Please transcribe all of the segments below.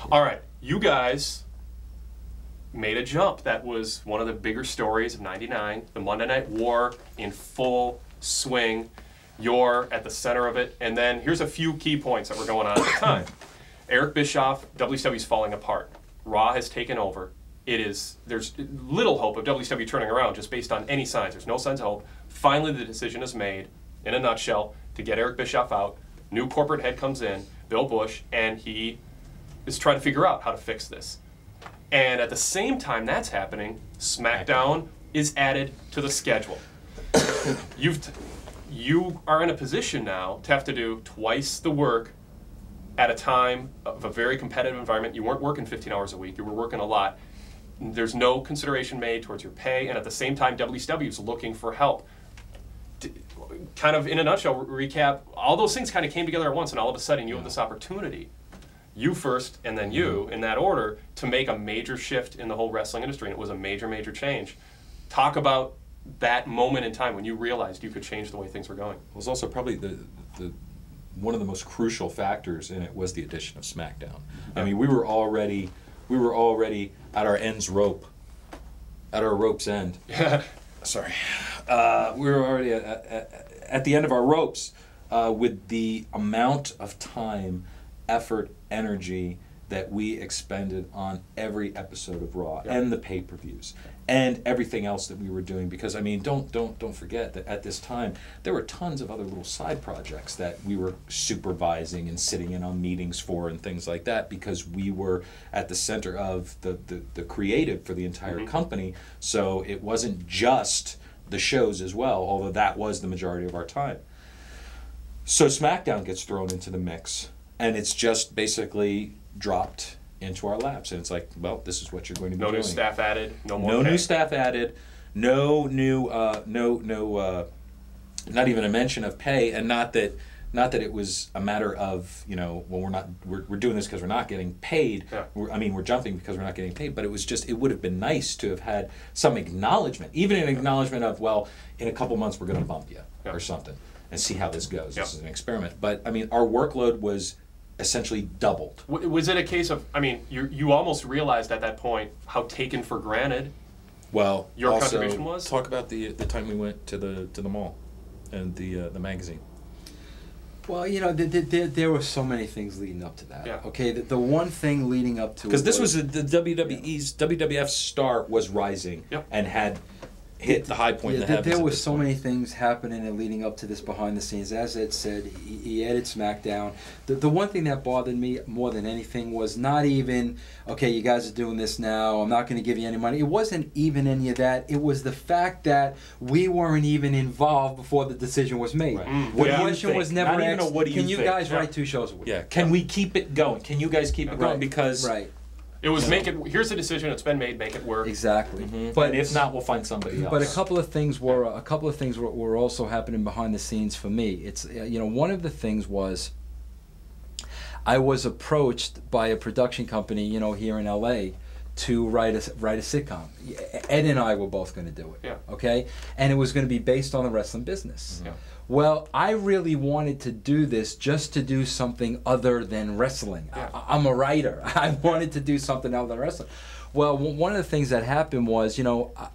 All right, you guys made a jump. That was one of the bigger stories of '99. The Monday Night War in full swing. You're at the center of it. And then here's a few key points that were going on at the time. Eric Bischoff, WCW's falling apart. Raw has taken over. There's little hope of WCW turning around just based on any signs. There's no signs of hope. Finally, the decision is made, in a nutshell, to get Eric Bischoff out. New corporate head comes in, Bill Bush, and he is trying to figure out how to fix this. And at the same time that's happening, SmackDown is added to the schedule. You are in a position now to have to do twice the work at a time of a very competitive environment. You weren't working 15 hours a week. You were working a lot. There's no consideration made towards your pay, and at the same time, WCW is looking for help. Kind of in a nutshell, recap, all those things kind of came together at once, and all of a sudden you have this opportunity, you first and then you, in that order, to make a major shift in the whole wrestling industry, and it was a major, major change. Talk about that moment in time when you realized you could change the way things were going. It was also probably the one of the most crucial factors in it was the addition of SmackDown. I mean, we were already at our rope's end. Sorry, we were already at the end of our ropes with the amount of time, effort, energy that we expended on every episode of Raw and the pay-per-views and everything else that we were doing. Because I mean, don't forget that at this time there were tons of other little side projects that we were supervising and sitting in on meetings for and things like that, because we were at the center of the creative for the entire company. So it wasn't just the shows as well, although that was the majority of our time. So SmackDown gets thrown into the mix, and it's just basically dropped into our laps, and it's like, well, this is what you're going to be doing. No new staff added, no more pay. No new staff added, no new, not even a mention of pay, and not that it was a matter of, well, we're doing this because we're not getting paid. Yeah. We're jumping because we're not getting paid, but it was just, it would have been nice to have had some acknowledgement, even an acknowledgement of, well, in a couple months we're going to bump you or something, and see how this goes. This is an experiment. But I mean, our workload was essentially doubled. Was it a case of, you almost realized at that point how taken for granted your contribution was? Talk about the time we went to the mall and the magazine. Well, there were so many things leading up to that. Yeah. Okay, the one thing leading up to it, because this was the WWF's star was rising and had hit the high point in the heavens. There were so many things happening and leading up to this behind the scenes. As Ed said, he added SmackDown. The one thing that bothered me more than anything was not even, okay, you guys are doing this now, I'm not going to give you any money. It wasn't even any of that. It was the fact that we weren't even involved before the decision was made. Right. The question was never asked, can you guys write 2 shows a week? Yeah. Can we keep it going? Can you guys keep it going? Because it was here's the decision, it's been made, make it work. Exactly. But if not, we'll find somebody else. But a couple of things were also happening behind the scenes for me. It's one of the things was I was approached by a production company here in LA to write a sitcom. Ed and I were both going to do it. Yeah. Okay, and it was going to be based on the wrestling business. Yeah. Well, I really wanted to do this just to do something other than wrestling. Yeah. I'm a writer. I wanted to do something other than wrestling. Well, one of the things that happened was,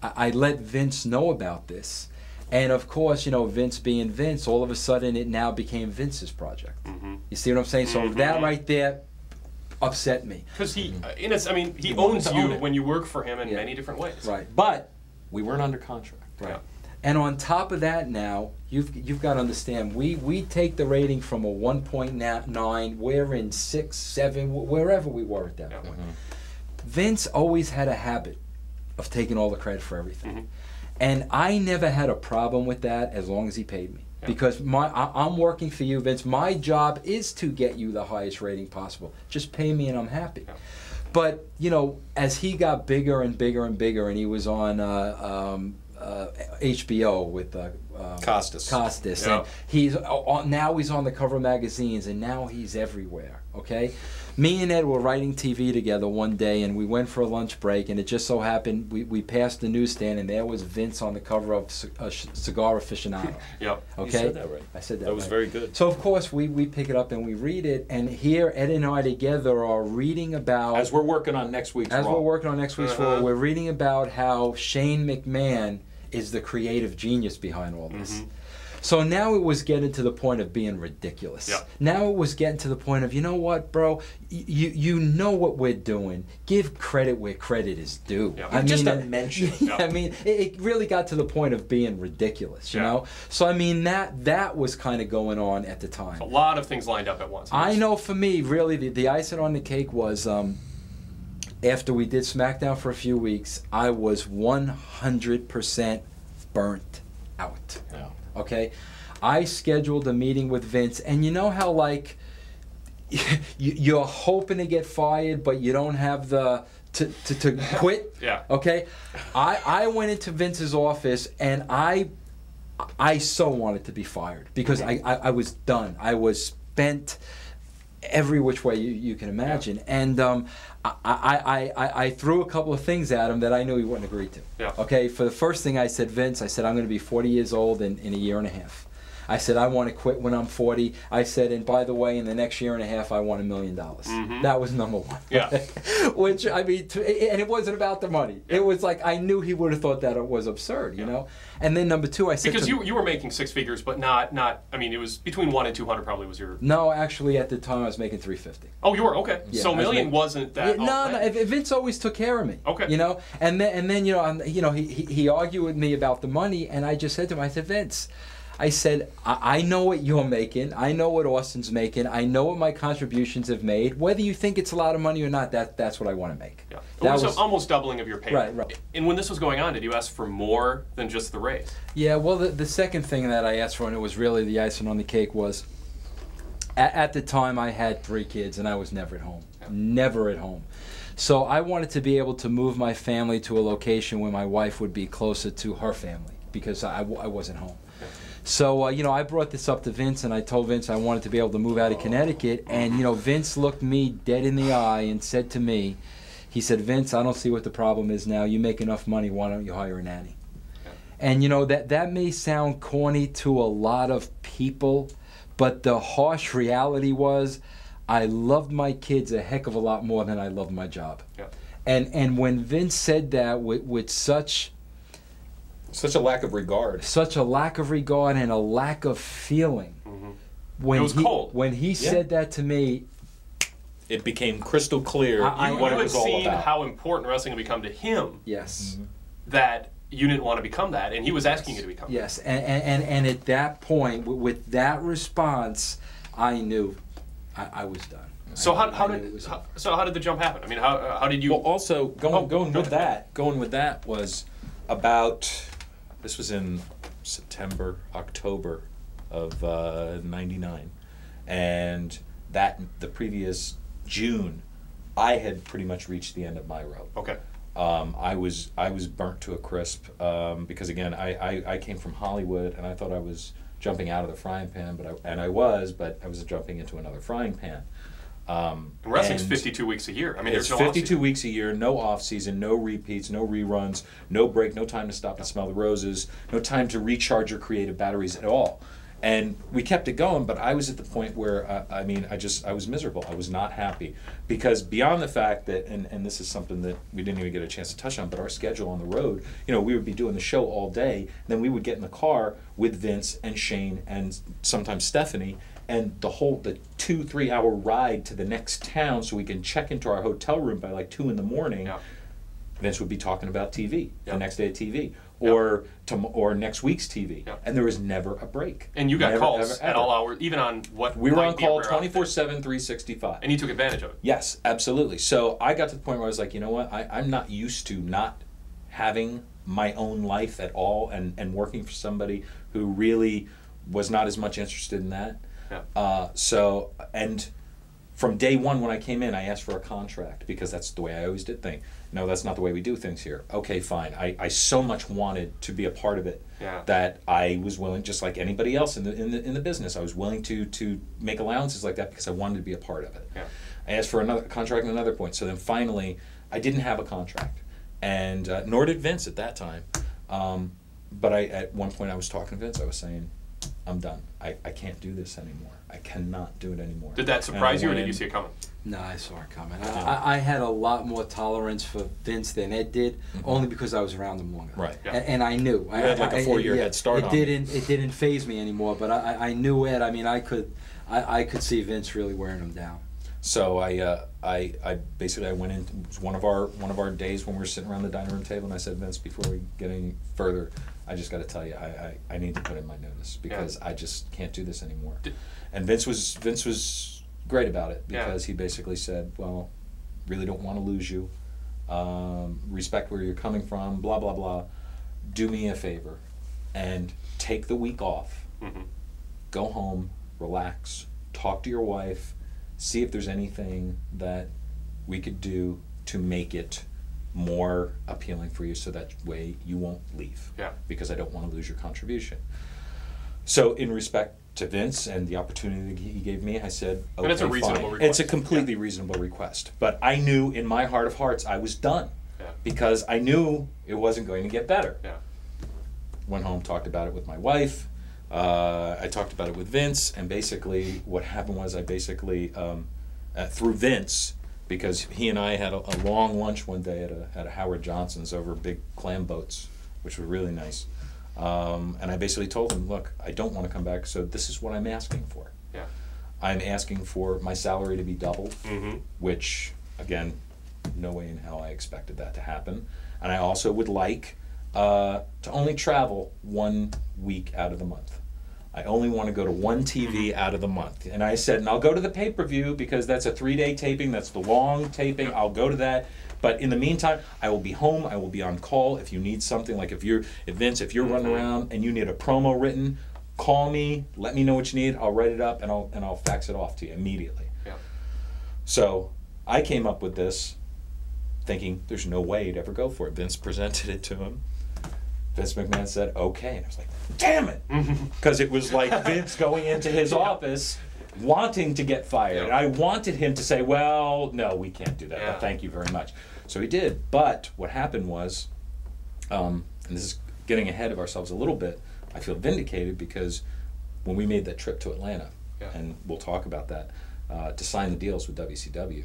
I let Vince know about this. And of course, Vince being Vince, all of a sudden it now became Vince's project. You see what I'm saying? So that right there upset me. Because he owns you when you work for him in many different ways. Right. But we weren't under contract. Right. Yeah. And on top of that now, you've got to understand, we take the rating from a 1.9, we're in 6, 7, wherever we were at that point. Vince always had a habit of taking all the credit for everything. And I never had a problem with that as long as he paid me. Yeah. Because I'm working for you, Vince. My job is to get you the highest rating possible. Just pay me and I'm happy. Yeah. But, as he got bigger and bigger and bigger, and he was on HBO with Costas. And he's now he's on the cover of magazines, and now he's everywhere. Okay, me and Ed were writing TV together one day, and we went for a lunch break, and it just so happened we passed the newsstand, and there was Vince on the cover of Cigar Aficionado. Yep. Okay, You said that right. I said that. That was right. very good. So of course we pick it up and we read it, and here Ed and I together are reading about As we're working on next week's Raw. Raw, we're reading about how Shane McMahon is the creative genius behind all this. So now it was getting to the point of being ridiculous. Yeah. Now it was getting to the point of, you know what, bro? You know what we're doing. Give credit where credit is due. Yeah. I mean, Just a mention. Yeah, I mean, it really got to the point of being ridiculous, you know? So, I mean, that was kind of going on at the time. A lot of things lined up at once. I know for me, really, the icing on the cake was after we did SmackDown for a few weeks, I was 100% burnt out. Yeah. Okay, I scheduled a meeting with Vince, and you know how like you're hoping to get fired, but you don't have the to quit. Yeah. Okay, I went into Vince's office, and I so wanted to be fired because I was done. I was spent every which way you can imagine, and I threw a couple of things at him that I knew he wouldn't agree to. Yeah. Okay, for the first thing I said, Vince, I said, I'm going to be 40 years old in a year and a half. I said, I want to quit when I'm 40. I said, and by the way, in the next year and a half, I want $1 million. That was number one. Yeah. Which, I mean, and it wasn't about the money. It was like, I knew he would have thought that it was absurd, you know? And then number two, I said because you were making six figures, but not, I mean, it was between 1 and 200 probably was your... No, actually, at the time, I was making $350. Oh, you were? Okay. Yeah, so million wasn't that... No, Vince always took care of me. Okay. You know, and then you know, he argued with me about the money, and I just said to him, I said, Vince, I said, I know what you're making. I know what Austin's making. I know what my contributions have made. Whether you think it's a lot of money or not, that's what I want to make. Yeah. It was almost doubling of your pay. Right. And when this was going on, did you ask for more than just the raise? Yeah, well, the second thing that I asked for, and it was really the icing on the cake, was at the time I had 3 kids, and I was never at home. Yeah. Never at home. So I wanted to be able to move my family to a location where my wife would be closer to her family because I wasn't home. Yeah. So, you know, I brought this up to Vince, and I told Vince I wanted to be able to move out of Connecticut. And, you know, Vince looked me dead in the eye and said to me, he said, Vince, I don't see what the problem is now. You make enough money. Why don't you hire a nanny? Yeah. And, you know, that may sound corny to a lot of people, but the harsh reality was I loved my kids a heck of a lot more than I loved my job. Yeah. And when Vince said that with such a lack of regard. Such a lack of regard and a lack of feeling. When it was cold. When he said that to me, it became crystal clear what it was all about. You had seen how important wrestling had become to him. Yes. That you didn't want to become that, and he was asking you to become that. Yes, and at that point, with that response, I knew I was done. So how did the jump happen? I mean, how did you? Well, also going with that was about. This was in September, October of '99, and the previous June, I had pretty much reached the end of my rope. Okay. I was burnt to a crisp because again I came from Hollywood and I thought I was jumping out of the frying pan, but I was jumping into another frying pan. And wrestling's 52 weeks a year. I mean, it's there's no 52 weeks a year, no off season, no repeats, no reruns, no break, no time to stop and smell the roses, no time to recharge your creative batteries at all. And we kept it going, but I was at the point where I was miserable. I was not happy because beyond the fact that, and this is something that we didn't even get a chance to touch on, but our schedule on the road, you know, we would be doing the show all day, then we would get in the car with Vince and Shane and sometimes Stephanie, and the 2-3 hour ride to the next town so we can check into our hotel room by like 2 in the morning. Yeah. Vince would be talking about TV, the next day of TV, or next week's TV, and there was never a break. And you got calls at all hours, even on what we were on call 24/7, 365. And you took advantage of it. Yes, absolutely. So I got to the point where I was like, you know what, I'm not used to not having my own life at all, and working for somebody who really was not as much interested in that. Yeah. So, and from day one when I came in, I asked for a contract because that's the way I always did things. No, that's not the way we do things here. Okay, fine. I so much wanted to be a part of it that I was willing, just like anybody else in the business, I was willing to make allowances like that because I wanted to be a part of it. Yeah. I asked for another contract at another point. So then finally, I didn't have a contract, and nor did Vince at that time. But at one point I was talking to Vince. I was saying, I'm done. I can't do this anymore. I cannot do it anymore. Did that surprise you, or did you see it coming? No, I saw it coming. I had a lot more tolerance for Vince than Ed did, only because I was around him longer. Right. Yeah. And I knew. You had like a 4-year head start on It didn't faze me anymore, but I knew Ed. I mean, I could see Vince really wearing him down. So I basically went in. It was one of our days when we were sitting around the dining room table, and I said, Vince, before we get any further, I just got to tell you, I need to put in my notice because I just can't do this anymore. And Vince was great about it because he basically said, well, really don't want to lose you. Respect where you're coming from. Blah blah blah. Do me a favor and take the week off. Go home, relax, talk to your wife. See if there's anything that we could do to make it more appealing for you so that way you won't leave. Yeah. Because I don't want to lose your contribution. So in respect to Vince and the opportunity that he gave me, I said, okay, and it's a reasonable request. It's a completely reasonable request. But I knew in my heart of hearts I was done. Yeah. Because I knew it wasn't going to get better. Yeah. Went home, talked about it with my wife. I talked about it with Vince, and basically what happened was I basically, through Vince, because he and I had a long lunch one day at a Howard Johnson's over big clam boats, which were really nice. And I basically told him, look, I don't want to come back, so this is what I'm asking for. Yeah. I'm asking for my salary to be doubled, which, again, no way in hell I expected that to happen. And I also would like to only travel 1 week out of the month. I only want to go to one TV out of the month. And I said, and I'll go to the pay-per-view because that's a 3-day taping. That's the long taping. I'll go to that. But in the meantime, I will be home. I will be on call. If you need something, like if Vince, if you're running around and you need a promo written, call me. Let me know what you need. I'll write it up and I'll fax it off to you immediately. Yeah. So I came up with this thinking there's no way he'd ever go for it. Vince presented it to him. Vince McMahon said, okay. And I was like, damn it. Because it was like Vince going into his office wanting to get fired. And I wanted him to say, well, no, we can't do that, but thank you very much. So he did. But what happened was, and this is getting ahead of ourselves a little bit, I feel vindicated because when we made that trip to Atlanta, and we'll talk about that, to sign the deals with WCW,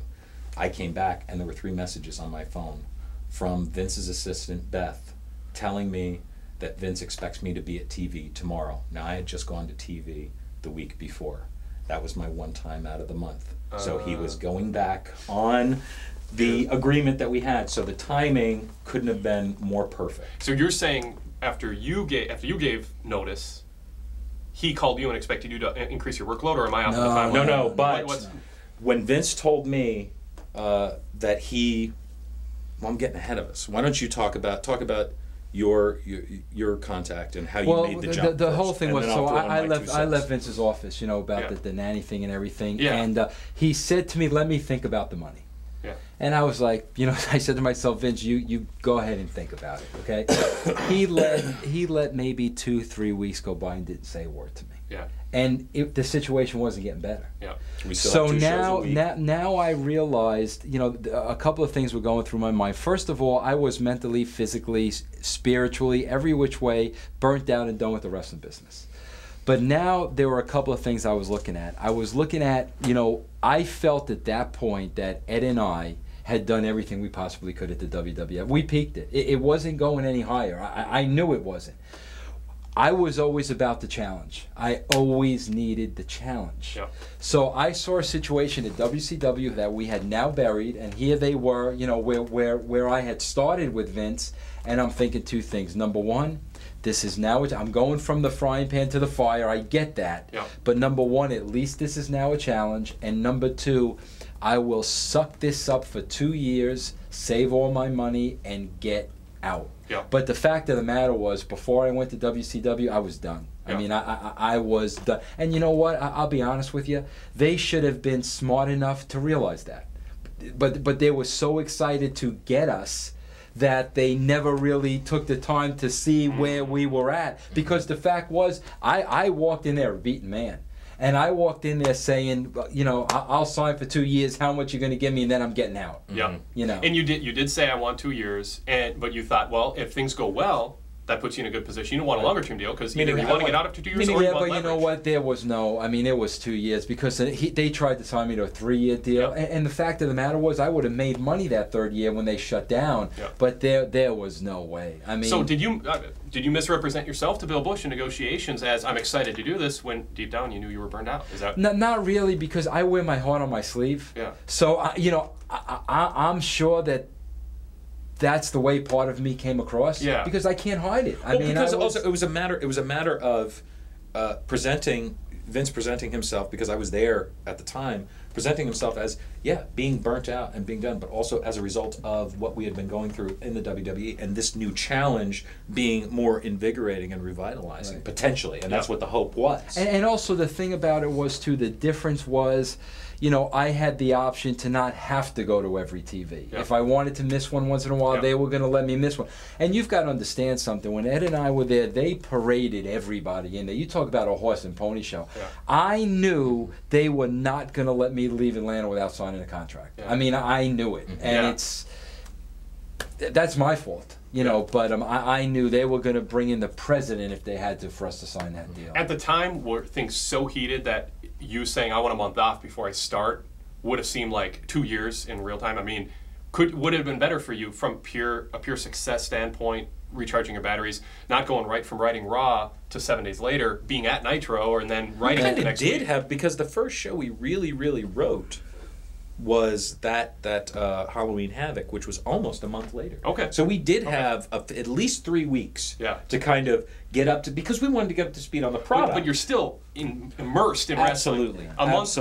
I came back and there were 3 messages on my phone from Vince's assistant, Beth, telling me that Vince expects me to be at TV tomorrow. Now, I had just gone to TV the week before. That was my one time out of the month. So he was going back on the agreement that we had. So the timing couldn't have been more perfect. So you're saying after you gave notice, he called you and expected you to increase your workload, or am I off the timeline? No. But when Vince told me that he, well, I'm getting ahead of us. Why don't you talk about your contact and how you made the jump? The whole first, thing was, then so I left Vince's office, about the nanny thing and everything, Yeah. and he said to me, let me think about the money. Yeah. And I was like, I said to myself, Vince, you go ahead and think about it, okay? He let maybe 2-3 weeks go by and didn't say a word to me. Yeah. And the situation wasn't getting better. Yeah. We still So have 2 shows a week. now I realized, a couple of things were going through my mind. First of all, I was mentally, physically, spiritually, every which way, burnt out and done with the wrestling business. But now there were a couple of things I was looking at. I was looking at, I felt at that point that Ed and I had done everything we possibly could at the WWF. We peaked it. It wasn't going any higher. I knew it wasn't. I was always about the challenge. I always needed the challenge. Yep. So I saw a situation at WCW that we had now buried, and here they were, where I had started with Vince, and I'm thinking 2 things. Number one, this is now, I'm going from the frying pan to the fire. I get that. Yep. But number one, at least this is now a challenge. And number 2, I will suck this up for 2 years, save all my money, and get out. Yeah. But the fact of the matter was, before I went to WCW, I was done. I mean, I was done. And you know what? I'll be honest with you. They should have been smart enough to realize that. But they were so excited to get us that they never really took the time to see where we were at. Because the fact was, I walked in there a beaten man. And I walked in there saying, you know, I'll sign for 2 years. How much you're going to give me, and then I'm getting out. Yeah. You know. And you did say I want 2 years, but you thought, well, if things go well, that puts you in a good position. You don't want a longer term deal because either you want to get out after 2 years or you yeah, want but leverage. you know what? There was no. I mean, it was 2 years because they tried to sign me to a 3-year deal, and the fact of the matter was, I would have made money that third year when they shut down. Yeah. But there was no way. I mean, so did you misrepresent yourself to Bill Bush in negotiations as I'm excited to do this when deep down you knew you were burned out? Is that not really, because I wear my heart on my sleeve. Yeah. So you know, I'm sure that. That's the way part of me came across. Yeah. Because I can't hide it. I mean, because also it was a matter of Vince presenting himself, because I was there at the time, presenting himself as being burnt out and being done, but also as a result of what we had been going through in the WWE and this new challenge being more invigorating and revitalizing potentially, and that's what the hope was. And also the thing about it was too, the difference was, you know, I had the option to not have to go to every TV. If I wanted to miss one once in a while, they were going to let me miss one. And you've got to understand something. When Ed and I were there, they paraded everybody in there. You talk about a horse and pony show. Yeah. I knew they were not going to let me leave Atlanta without signing a contract. Yeah. I mean, I knew it. And that's my fault. You know, but I knew they were going to bring in the president if they had to for us to sign that deal. At the time, were things so heated that you saying I want a month off before I start would have seemed like 2 years in real time? I mean, would it have been better for you from a pure success standpoint, recharging your batteries, not going right from writing Raw to 7 days later, being at Nitro, and then writing it the next week? It did have, because the first show we really wrote was that Halloween Havoc, which was almost a month later. Okay. So we did have at least 3 weeks to kind of get up to, because we wanted to get up to speed on the product. But you're still immersed in wrestling. A month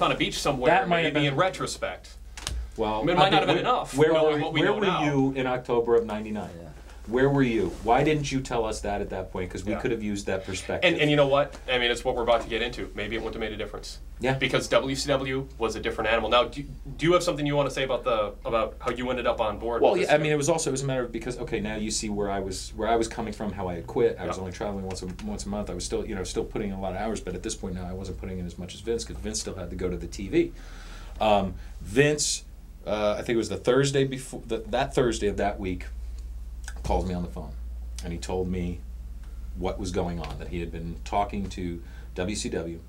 on a beach somewhere, that might maybe in retrospect. Well, it might not have been enough. Where were you in October of '99? Yeah. Where were you? Why didn't you tell us that at that point? Because we could have used that perspective. And you know what? I mean, it's what we're about to get into. Maybe it wouldn't have made a difference. Yeah. Because WCW was a different animal. Now, do you have something you want to say about how you ended up on board? Well, yeah. I mean, it was a matter of, because now you see where I was coming from, how I had quit. I was only traveling once a month. I was still putting in a lot of hours, but at this point now I wasn't putting in as much as Vince, because Vince still had to go to the TV. Vince, I think it was the Thursday before that Thursday of that week, called me on the phone. And he told me what was going on, that he had been talking to WCW,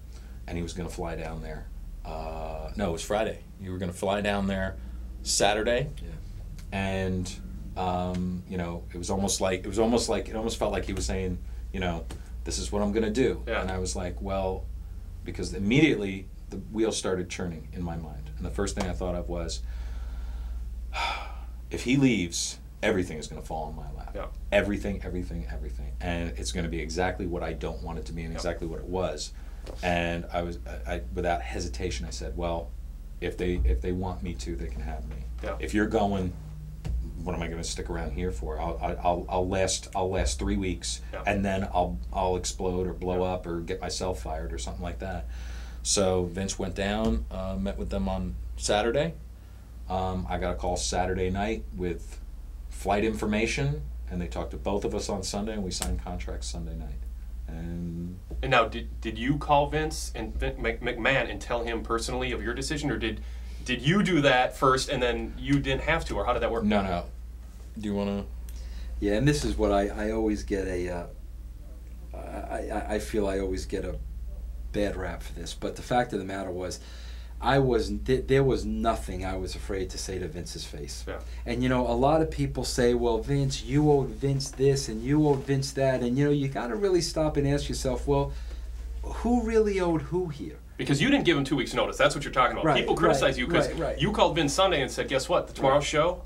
and he was going to fly down there. No, it was Friday. You were going to fly down there Saturday, and it almost felt like he was saying, this is what I'm going to do. And I was like, well, because immediately the wheels started churning in my mind, and the first thing I thought of was, if he leaves, everything is going to fall in my lap. Yeah. Everything. And it's going to be exactly what I don't want it to be, and exactly what it was. And I without hesitation, I said, well, if they want me to, they can have me. Yeah. If you're going, what am I going to stick around here for? I'll last 3 weeks, and then I'll explode or blow up or get myself fired or something like that. So Vince went down, met with them on Saturday. I got a call Saturday night with flight information, and they talked to both of us on Sunday, and we signed contracts Sunday night. And now, did you call Vince and McMahon and tell him personally of your decision, or did you do that first and then you didn't have to, or how did that work? No. Do you want to? Yeah, and this is what I always get I feel I always get a bad rap for this, but the fact of the matter was, there was nothing I was afraid to say to Vince's face. Yeah. And a lot of people say, well, Vince, you owed Vince this and you owed Vince that, and you got to really stop and ask yourself, well, who really owed who here? Because you didn't give him 2 weeks' notice. That's what you're talking about. Right, people criticize you because you called Vince Sunday and said, guess what? Tomorrow's show,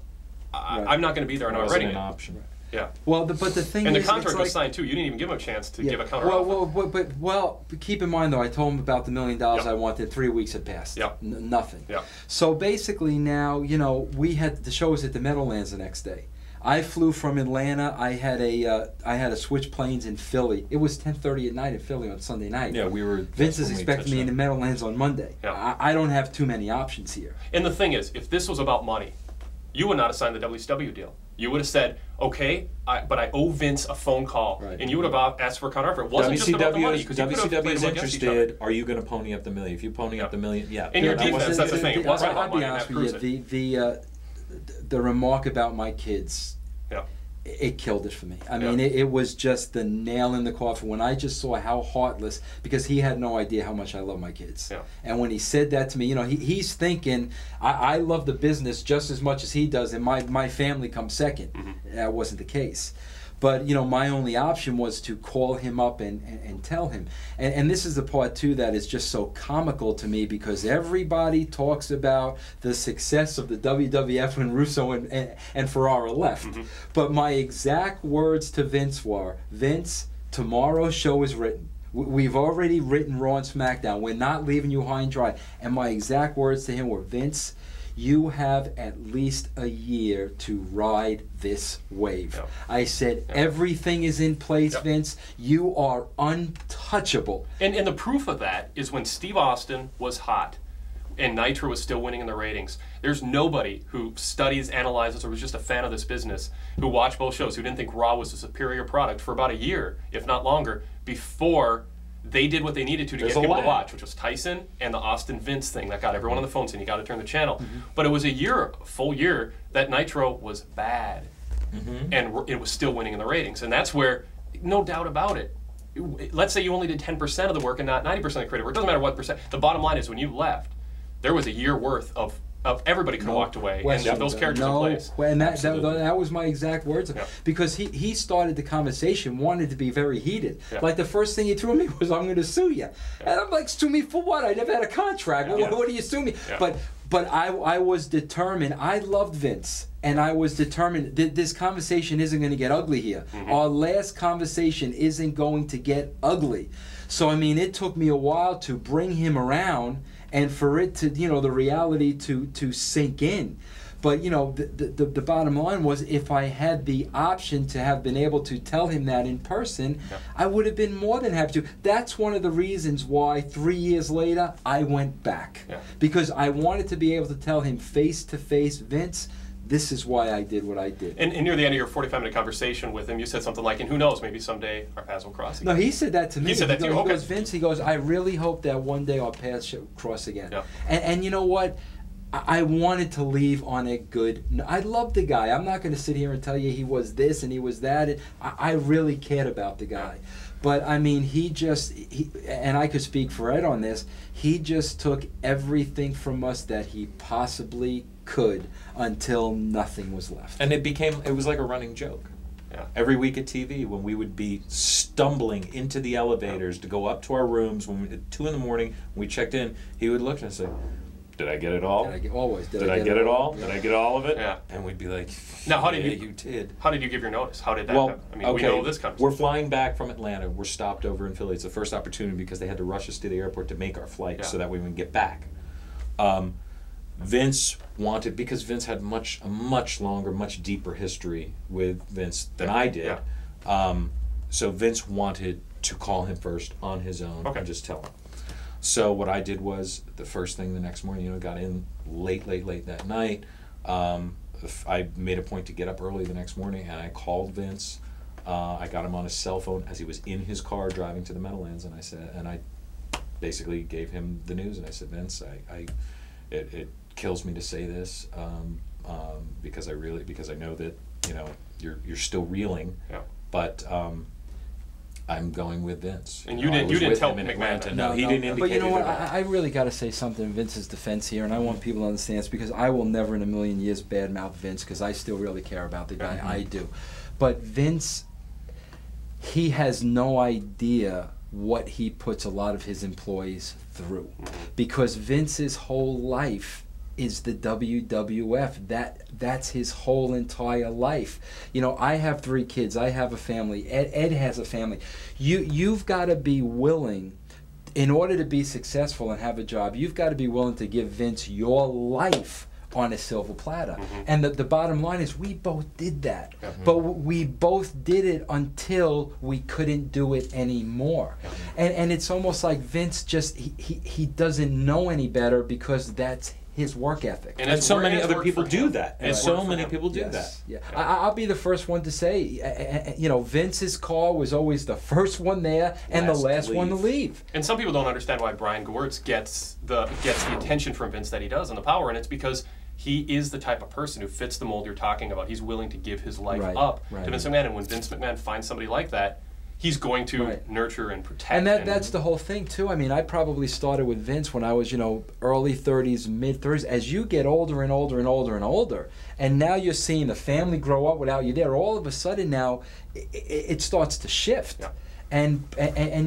I'm not going to be there, and I'm writing an it. Option. Right. Yeah. Well, but the thing and is, the contract was signed too. You didn't even give him a chance to give a counter offer. Well, keep in mind though, I told him about the $1 million I wanted. 3 weeks had passed. Yeah. Nothing. Yeah. So basically now, we had the show was at the Meadowlands the next day. I flew from Atlanta. I had to switch planes in Philly. It was 10:30 at night in Philly on Sunday night. Yeah, we were. Vince is expecting me in the Meadowlands on Monday. Yeah. I don't have too many options here. And the thing is, if this was about money, you would not have signed the WCW deal. You would have said, okay, but I owe Vince a phone call. Right. And you would have asked for a counteroffer. It wasn't just about the money. WCW is interested. Are you going to pony up the million? If you pony up the million, yeah. In your defense, that's the thing. It wasn't about I'll money. be honest with you. The remark about my kids, yeah, it killed it for me. I mean, it was just the nail in the coffin when I just saw how heartless, because he had no idea how much I love my kids. Yeah. And when he said that to me, you know, he's thinking, I love the business just as much as he does, and my family comes second. Mm-hmm. That wasn't the case. But, you know, my only option was to call him up and tell him. And this is the part, too, that is just so comical to me, because everybody talks about the success of the WWF when Russo and Ferrara left. Mm-hmm. But my exact words to Vince were, Vince, tomorrow's show is written. We've already written Raw and SmackDown. We're not leaving you high and dry. And my exact words to him were, Vince, you have at least a year to ride this wave. Yep. I said, Yep. everything is in place, Yep. Vince. You are untouchable. And the proof of that is when Steve Austin was hot and Nitro was still winning in the ratings. There's nobody who studies, analyzes, or was just a fan of this business who watched both shows, who didn't think Raw was a superior product for about a year, if not longer, before they did what they needed to There's get a people to lag. watch, which was Tyson and the Austin Vince thing that got everyone on the phone saying you got to turn the channel. Mm-hmm. But it was a full year, that Nitro was bad, and it was still winning in the ratings. And that's where, no doubt about it, let's say you only did 10% of the work and not 90% of the creative work. It doesn't matter what percent. The bottom line is when you left, there was a year worth of everybody could have walked away, and those characters in place. And that was my exact words. Yeah. Because he started the conversation, wanted to be very heated. Yeah. Like the first thing he threw at me was, I'm going to sue you. And I'm like, sue me for what? I never had a contract. Yeah. What do you sue me? Yeah. But I was determined. I loved Vince. And I was determined that this conversation isn't going to get ugly here. Mm-hmm. Our last conversation isn't going to get ugly. So, I mean, it took me a while to bring him around and for it to, you know, the reality to sink in. But, you know, the bottom line was, if I had the option to have been able to tell him that in person, Yeah. I would have been more than happy to. That's one of the reasons why 3 years later I went back. Yeah. Because I wanted to be able to tell him face to face, Vince, this is why I did what I did. And near the end of your 45-minute conversation with him, you said something like, and who knows, maybe someday our paths will cross again. No, he said that to me. He said that to you, He okay. goes, Vince, he goes, I really hope that one day our paths should cross again. Yeah. And you know what? I wanted to leave on a good. I love the guy. I'm not going to sit here and tell you he was this and he was that. I really cared about the guy. Yeah. But I mean, he and I could speak for Ed on this, he just took everything from us that he possibly could until nothing was left. And it was like a running joke. Yeah. Every week at TV, when we would be stumbling into the elevators to go up to our rooms, at 2 in the morning, when we checked in, he would look and say, "Did I get it all? Did I get it all? Yeah. Did I get all of it?" Yeah. And we'd be like, Now, how did "Yeah, you- you did." How did you give your notice? How did that Well, happen? I mean, okay, we know this conversation. we're flying back from Atlanta. We're stopped over in Philly. It's the first opportunity because they had to rush us to the airport to make our flight, Yeah. so that way we can get back. Vince wanted, because Vince had a much longer, much deeper history with Vince than I did. Yeah. So Vince wanted to call him first on his own Okay. and just tell him. So what I did was, the first thing the next morning, got in late that night. I made a point to get up early the next morning, and I called Vince. I got him on his cell phone as he was in his car driving to the Meadowlands, and I basically gave him the news, and I said, Vince, it kills me to say this, because I know that you're still reeling, Yeah. but I'm going with Vince. And I you was didn't with tell him in McMahon Atlanta. that. No, he didn't indicate But you know it what? at all. I really got to say something in Vince's defense here, and I want people to understand this, because I will never in a million years badmouth Vince, because I still really care about the guy. Mhm. I do. But Vince, he has no idea what he puts a lot of his employees through, because Vince's whole life is the WWF. That's his whole entire life. I have 3 kids. I have a family. Ed has a family. You've got to be willing, in order to be successful and have a job, you've got to be willing to give Vince your life on a silver platter. And the bottom line is we both did that. But we both did it until we couldn't do it anymore. And it's almost like Vince just, he doesn't know any better because that's his work ethic. And so many other people do that. And so many people do that. Yeah. I'll be the first one to say, you know, Vince's car was always the first one there and the last one to leave. And some people don't understand why Brian Gewirtz gets the attention from Vince that he does on the Power, and it's because he is the type of person who fits the mold you're talking about. He's willing to give his life up to Vince McMahon, and when Vince McMahon finds somebody like that, he's going to nurture and protect. And that's the whole thing, too. I mean, I probably started with Vince when I was, you know, early 30s, mid 30s. As you get older and older and older and older, and now you're seeing the family grow up without you there, all of a sudden now it starts to shift. Yeah. And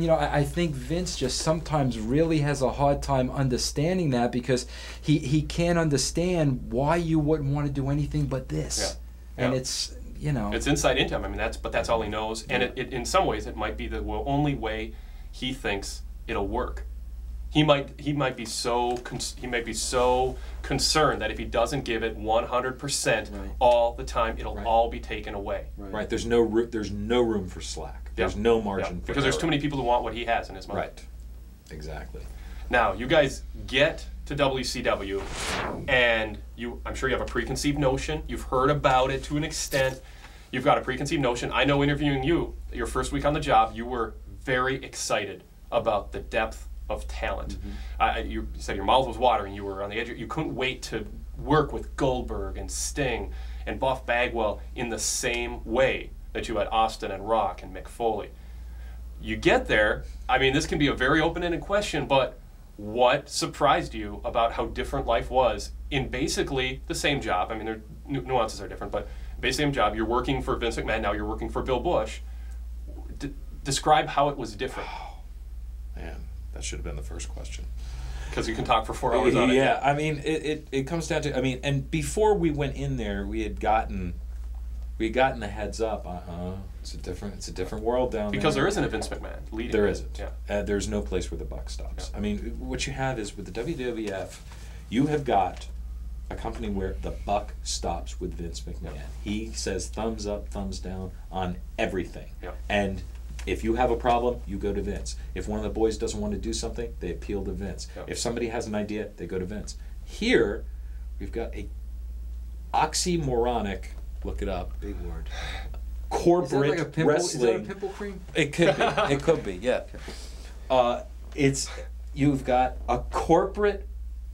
you know, I think Vince just sometimes really has a hard time understanding that because he can't understand why you wouldn't want to do anything but this. Yeah. And it's... You know, it's insight into him. I mean, that's all he knows, and it in some ways it might be the only way he thinks it'll work. He might be so concerned that if he doesn't give it 100% all the time, it'll all be taken away. Right. There's no room for slack. There's no margin for because there's too many people who want what he has in his mind. Right. Exactly. Now you guys get to WCW, and I'm sure you have a preconceived notion. You've heard about it to an extent. You've got a preconceived notion. I know interviewing you, your first week on the job, you were very excited about the depth of talent. You said your mouth was watering. You were on the edge. You couldn't wait to work with Goldberg and Sting and Buff Bagwell in the same way that you had Austin and Rock and Mick Foley. You get there. I mean, this can be a very open-ended question, but what surprised you about how different life was in basically the same job? I mean, their nuances are different, but basically same job. You're working for Vince McMahon, now you're working for Bill Bush. Describe how it was different. Oh, man, that should have been the first question. Because you can talk for 4 hours on it. Yeah, I mean, it comes down to, I mean, and before we went in there, we had gotten the heads up. It's a different world down there. Because there isn't a Vince McMahon leading. There isn't. Yeah. There's no place where the buck stops. Yeah. I mean, what you have is with the WWF, you have got a company where the buck stops with Vince McMahon. Yeah. He says thumbs up, thumbs down on everything. Yeah. And if you have a problem, you go to Vince. If one of the boys doesn't want to do something, they appeal to Vince. Yeah. If somebody has an idea, they go to Vince. Here, we've got a oxymoronic, look it up. Big word. Corporate is that like a pimple, wrestling. Is that a pimple cream? It could be. It could be. Yeah. You've got a corporate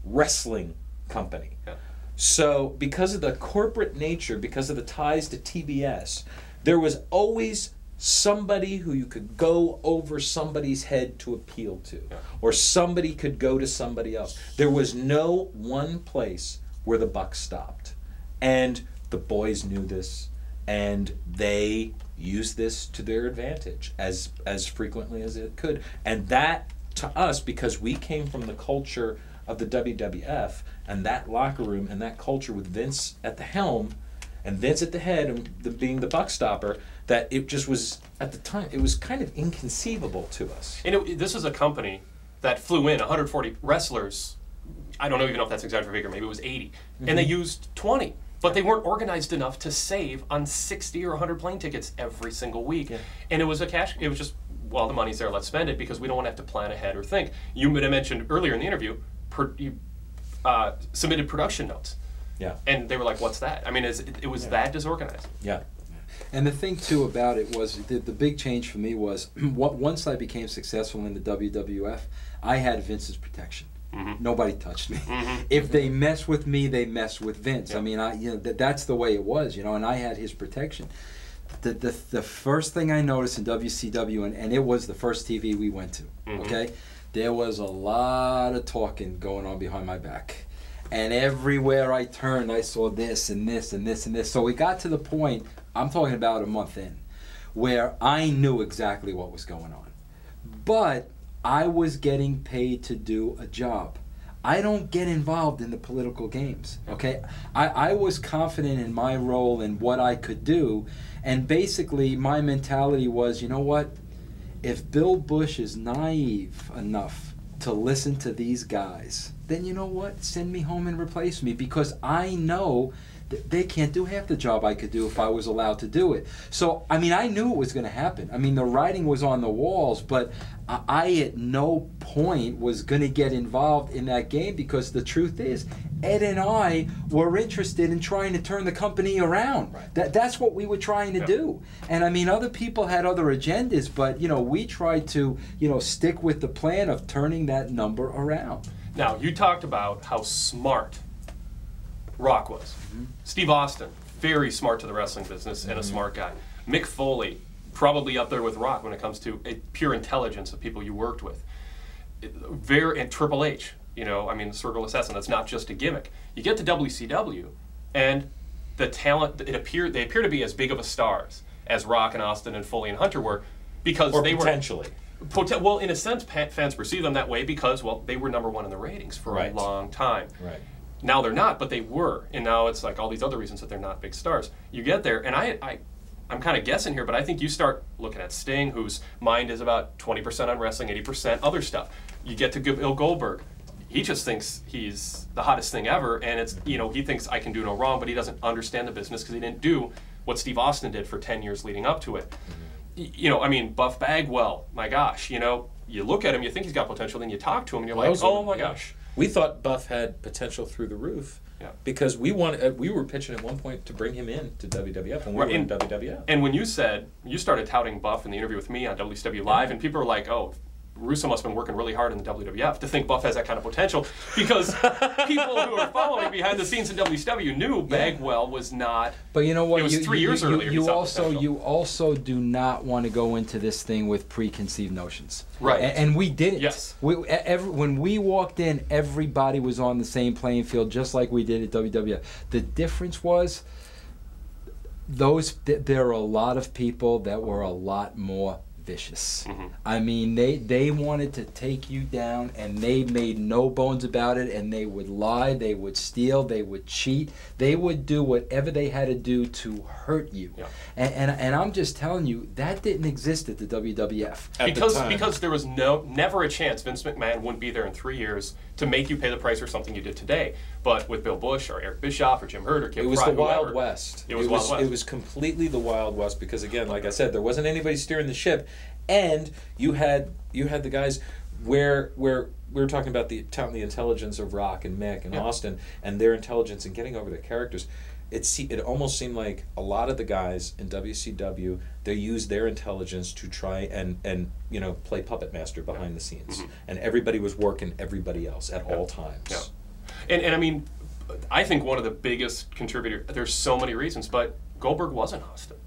wrestling company. Yeah. So because of the corporate nature, because of the ties to TBS, there was always somebody who you could go over somebody's head to appeal to, or somebody could go to somebody else. There was no one place where the buck stopped, and the boys knew this, and they used this to their advantage as frequently as it could. And that, to us, because we came from the culture of the WWF and that locker room and that culture with Vince at the helm and Vince at the head and being the buck stopper, that it just was, at the time, it was kind of inconceivable to us. And this is a company that flew in 140 wrestlers. I don't even know if that's exact figure, maybe it was 80. And they used 20. But they weren't organized enough to save on 60 or 100 plane tickets every single week. Yeah. And it was just, well, the money's there, let's spend it, because we don't want to have to plan ahead or think. You mentioned earlier in the interview, you submitted production notes. Yeah. And they were like, what's that? I mean, it was that disorganized. Yeah. And the thing, too, about it was, the big change for me was, once I became successful in the WWF, I had Vince's protection. Nobody touched me. If they mess with me, they mess with Vince. Yeah. I mean, that's the way it was, and I had his protection. The first thing I noticed in WCW, and it was the first TV we went to, okay? There was a lot of talking going on behind my back. And everywhere I turned, I saw this and this and this and this. So we got to the point, I'm talking about a month in, where I knew exactly what was going on. But I was getting paid to do a job. I don't get involved in the political games, okay? I was confident in my role and what I could do, and basically my mentality was, you know what? If Bill Bush is naive enough to listen to these guys, then you know what? Send me home and replace me, because I know that they can't do half the job I could do if I was allowed to do it. So, I mean, I knew it was going to happen. I mean, the writing was on the walls, but I at no point was going to get involved in that game, because the truth is, Ed and I were interested in trying to turn the company around. Right. That's what we were trying to do. And I mean, other people had other agendas, but you know, we tried to, you know, stick with the plan of turning that number around. Now, you talked about how smart Rock was. Steve Austin, very smart to the wrestling business and a smart guy. Mick Foley, probably up there with Rock when it comes to pure intelligence of people you worked with. And Triple H, you know, I mean, the Circle Assassin, that's not just a gimmick. You get to WCW, and the talent, they appear to be as big of a stars as Rock and Austin and Foley and Hunter were, because Or they potentially. were... Well, in a sense, fans perceive them that way because, well, they were #1 in the ratings for a long time. Right. Now they're not, but they were, and now it's like all these other reasons that they're not big stars. You get there, and I'm kind of guessing here, but I think you start looking at Sting, whose mind is about 20% on wrestling, 80% other stuff. You get to Bill Goldberg. He just thinks he's the hottest thing ever, and it's, you know, he thinks I can do no wrong, but he doesn't understand the business because he didn't do what Steve Austin did for 10 years leading up to it. You know, I mean, Buff Bagwell, my gosh, you know, you look at him, you think he's got potential, then you talk to him, and you're like, oh my gosh. We thought Buff had potential through the roof, because we were pitching at one point to bring him in to WWF, and we were in WWF. And when you started touting Buff in the interview with me on WCW Live, and people were like, oh, Russo must have been working really hard in the WWF to think Buff has that kind of potential, because people who are following behind the scenes in WCW knew Bagwell was not. But you know what? It was 3 years earlier. You also do not want to go into this thing with preconceived notions. Right. And we didn't. Yes. When we walked in, everybody was on the same playing field, just like we did at WWF. The difference was there are a lot of people that were a lot more vicious. I mean, they wanted to take you down, and they made no bones about it, and they would lie, they would steal, they would cheat, they would do whatever they had to do to hurt you. And I'm just telling you, that didn't exist at the WWF. Because there was never a chance Vince McMahon wouldn't be there in 3 years to make you pay the price for something you did today. But with Bill Bush or Eric Bischoff or Jim Hurt or Kim Fry, it was the Wild West. It was Wild West. It was completely the Wild West, because again, like I said, there wasn't anybody steering the ship, and you had the guys where we were talking about the talent, the intelligence of Rock and Mick and Austin, and their intelligence and getting over their characters. It almost seemed like a lot of the guys in WCW, they used their intelligence to try and you know, play puppet master behind the scenes, and everybody was working everybody else at all times. And I mean, I think one of the biggest contributors, there's so many reasons, but Goldberg wasn't Austin.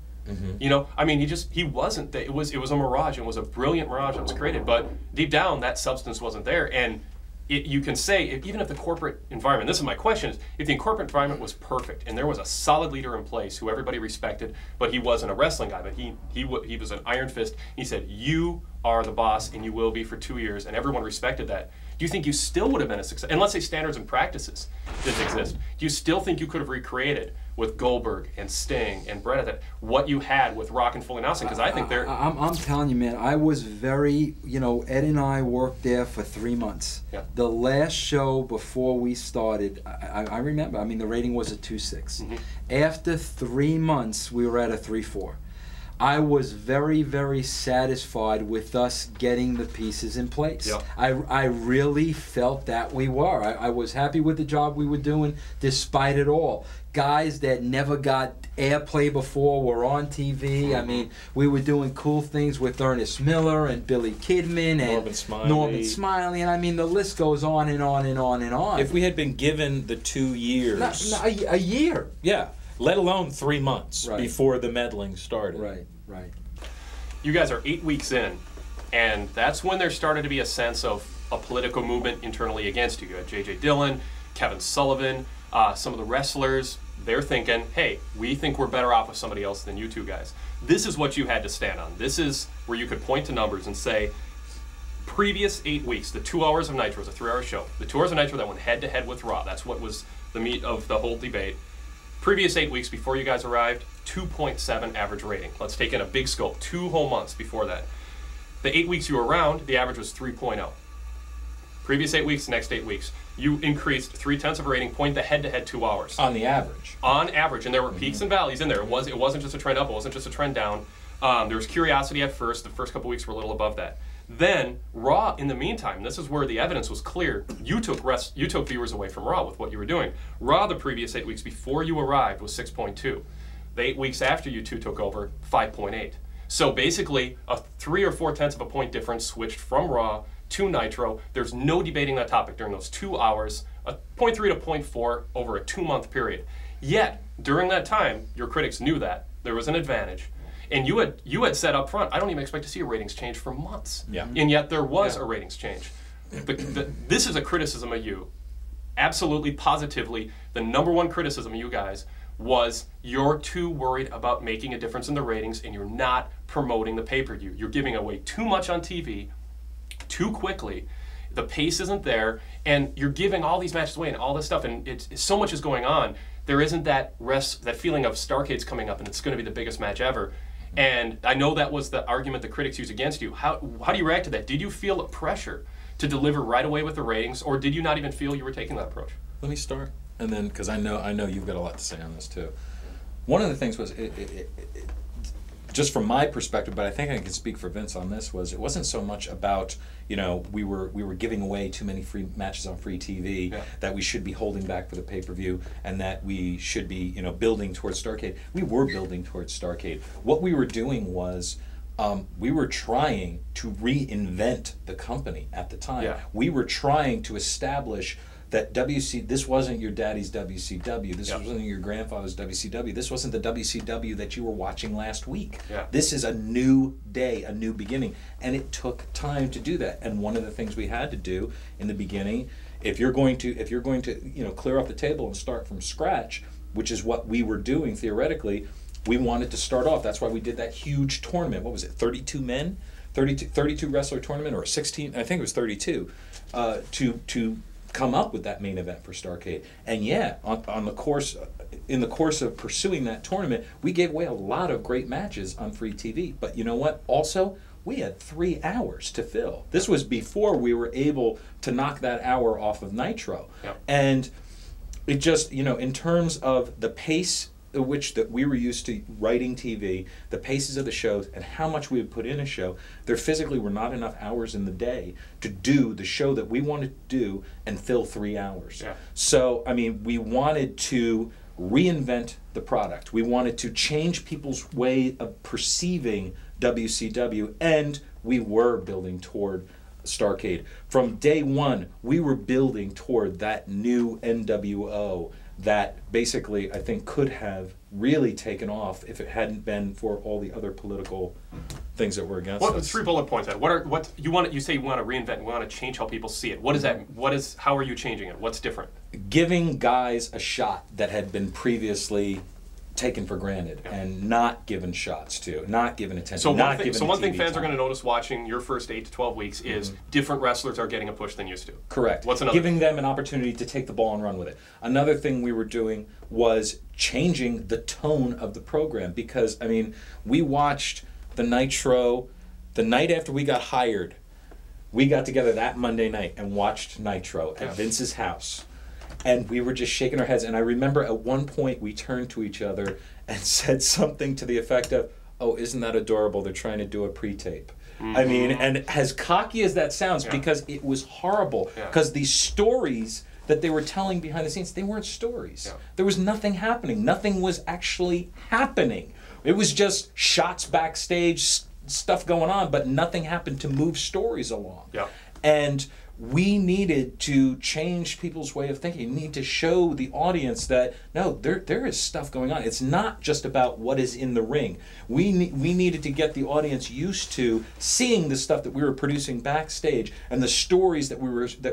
You know, I mean, he wasn't. It was a mirage. It was a brilliant mirage that was created, but deep down, that substance wasn't there. And you can say, even if the corporate environment, this is my question, is if the corporate environment was perfect and there was a solid leader in place who everybody respected, but he wasn't a wrestling guy, but he was an iron fist. He said, you are the boss, and you will be for 2 years, and everyone respected that. Do you think you still would have been a success? And let's say standards and practices didn't exist. Do you still think you could have recreated with Goldberg and Sting and Bret what you had with Rock and Foley and Austin? Because I think they're... I'm telling you, man, I was very, you know, Ed and I worked there for 3 months. The last show before we started, I remember, I mean, the rating was a 2.6. After 3 months, we were at a 3.4. I was very, very satisfied with us getting the pieces in place. I really felt that we were. I was happy with the job we were doing despite it all. Guys that never got airplay before were on TV. I mean, we were doing cool things with Ernest Miller and Billy Kidman and Norman Smiley, and I mean, the list goes on and on and on and on. If we had been given the 2 years... a year. Yeah. Let alone 3 months before the meddling started. Right. You guys are 8 weeks in, and that's when there started to be a sense of a political movement internally against you. You had J.J. Dillon, Kevin Sullivan, some of the wrestlers. They're thinking, hey, we think we're better off with somebody else than you two guys. This is what you had to stand on. This is where you could point to numbers and say, previous 8 weeks, the 2 hours of Nitro was a 3-hour show. The 2 hours of Nitro that went head-to-head with Raw. That's what was the meat of the whole debate. Previous 8 weeks before you guys arrived, 2.7 average rating. Let's take in a big scope, 2 whole months before that. The 8 weeks you were around, the average was 3.0. Previous 8 weeks, next 8 weeks, you increased 0.3 of a rating point the head-to-head 2 hours. On the average. On average, and there were peaks and valleys in there. It wasn't just a trend up. It wasn't just a trend down. There was curiosity at first. The first couple weeks were a little above that. Then Raw, in the meantime, this is where the evidence was clear. You took viewers away from Raw with what you were doing. Raw, the previous 8 weeks before you arrived, was 6.2. The 8 weeks after you two took over, 5.8. So basically, a 3 or 4 tenths of a point difference switched from Raw to Nitro. There's no debating that topic during those 2 hours, a 0.3 to 0.4 over a 2-month period. Yet, during that time, your critics knew that there was an advantage. And you had said up front, I don't even expect to see a ratings change for months. Yeah. And yet there was a ratings change. This is a criticism of you. Absolutely, positively, the number one criticism of you guys was you're too worried about making a difference in the ratings and you're not promoting the pay-per-view. You're giving away too much on TV, too quickly. The pace isn't there, and you're giving all these matches away and all this stuff, and so much is going on. There isn't that feeling of Starrcade's coming up and it's going to be the biggest match ever. And I know that was the argument the critics used against you. How do you react to that? Did you feel a pressure to deliver right away with the ratings, or did you not even feel you were taking that approach? Let me start, and then because I know you've got a lot to say on this too. One of the things was just from my perspective, but I think I can speak for Vince on this, was it wasn't so much about, we were giving away too many free matches on free TV, that we should be holding back for the pay-per-view, and that we should be, building towards Starrcade. We were building towards Starrcade. What we were doing was we were trying to reinvent the company at the time. Yeah. We were trying to establish that this wasn't your daddy's WCW. This wasn't your grandfather's WCW. This wasn't the WCW that you were watching last week. Yeah. This is a new day, a new beginning, and it took time to do that. And one of the things we had to do in the beginning, if you're going to clear up the table and start from scratch, which is what we were doing theoretically, we wanted to start off. That's why we did that huge tournament. What was it? 32 men, 32 wrestler tournament, or 16? I think it was 32. To come up with that main event for Starrcade. And in the course of pursuing that tournament, we gave away a lot of great matches on free TV. But you know what? Also, we had 3 hours to fill. This was before we were able to knock that hour off of Nitro. Yep. And it just, in terms of the pace at which that we were used to writing TV, the paces of the shows, and how much we would put in a show, there physically were not enough hours in the day to do the show that we wanted to do and fill 3 hours. Yeah. So, we wanted to reinvent the product. We wanted to change people's way of perceiving WCW, and we were building toward Starrcade. From day one, we were building toward that new NWO that basically I think could have really taken off if it hadn't been for all the other political things that were against us. 3 bullet points. You say you want to reinvent, you want to change how people see it. What is that? How are you changing it? What's different? Giving guys a shot that had been previously taken for granted and not given shots to, not given attention. So one thing fans time. are going to notice watching your first 8 to 12 weeks is different wrestlers are getting a push than used to. Correct. What's another? Giving them an opportunity to take the ball and run with it. Another thing we were doing was changing the tone of the program, because we watched the Nitro the night after we got hired. We got together that Monday night and watched Nitro at Vince's house. And we were just shaking our heads. And I remember at one point we turned to each other and said something to the effect of, "Oh, isn't that adorable? They're trying to do a pre-tape." And as cocky as that sounds, because it was horrible. Because these stories that they were telling behind the scenes, they weren't stories. Yeah. There was nothing happening. Nothing was actually happening. It was just shots backstage, stuff going on, but nothing happened to move stories along. Yeah. And we needed to change people's way of thinking. We need to show the audience that, no, there is stuff going on. It's not just about what is in the ring. We needed to get the audience used to seeing the stuff that we were producing backstage and the stories that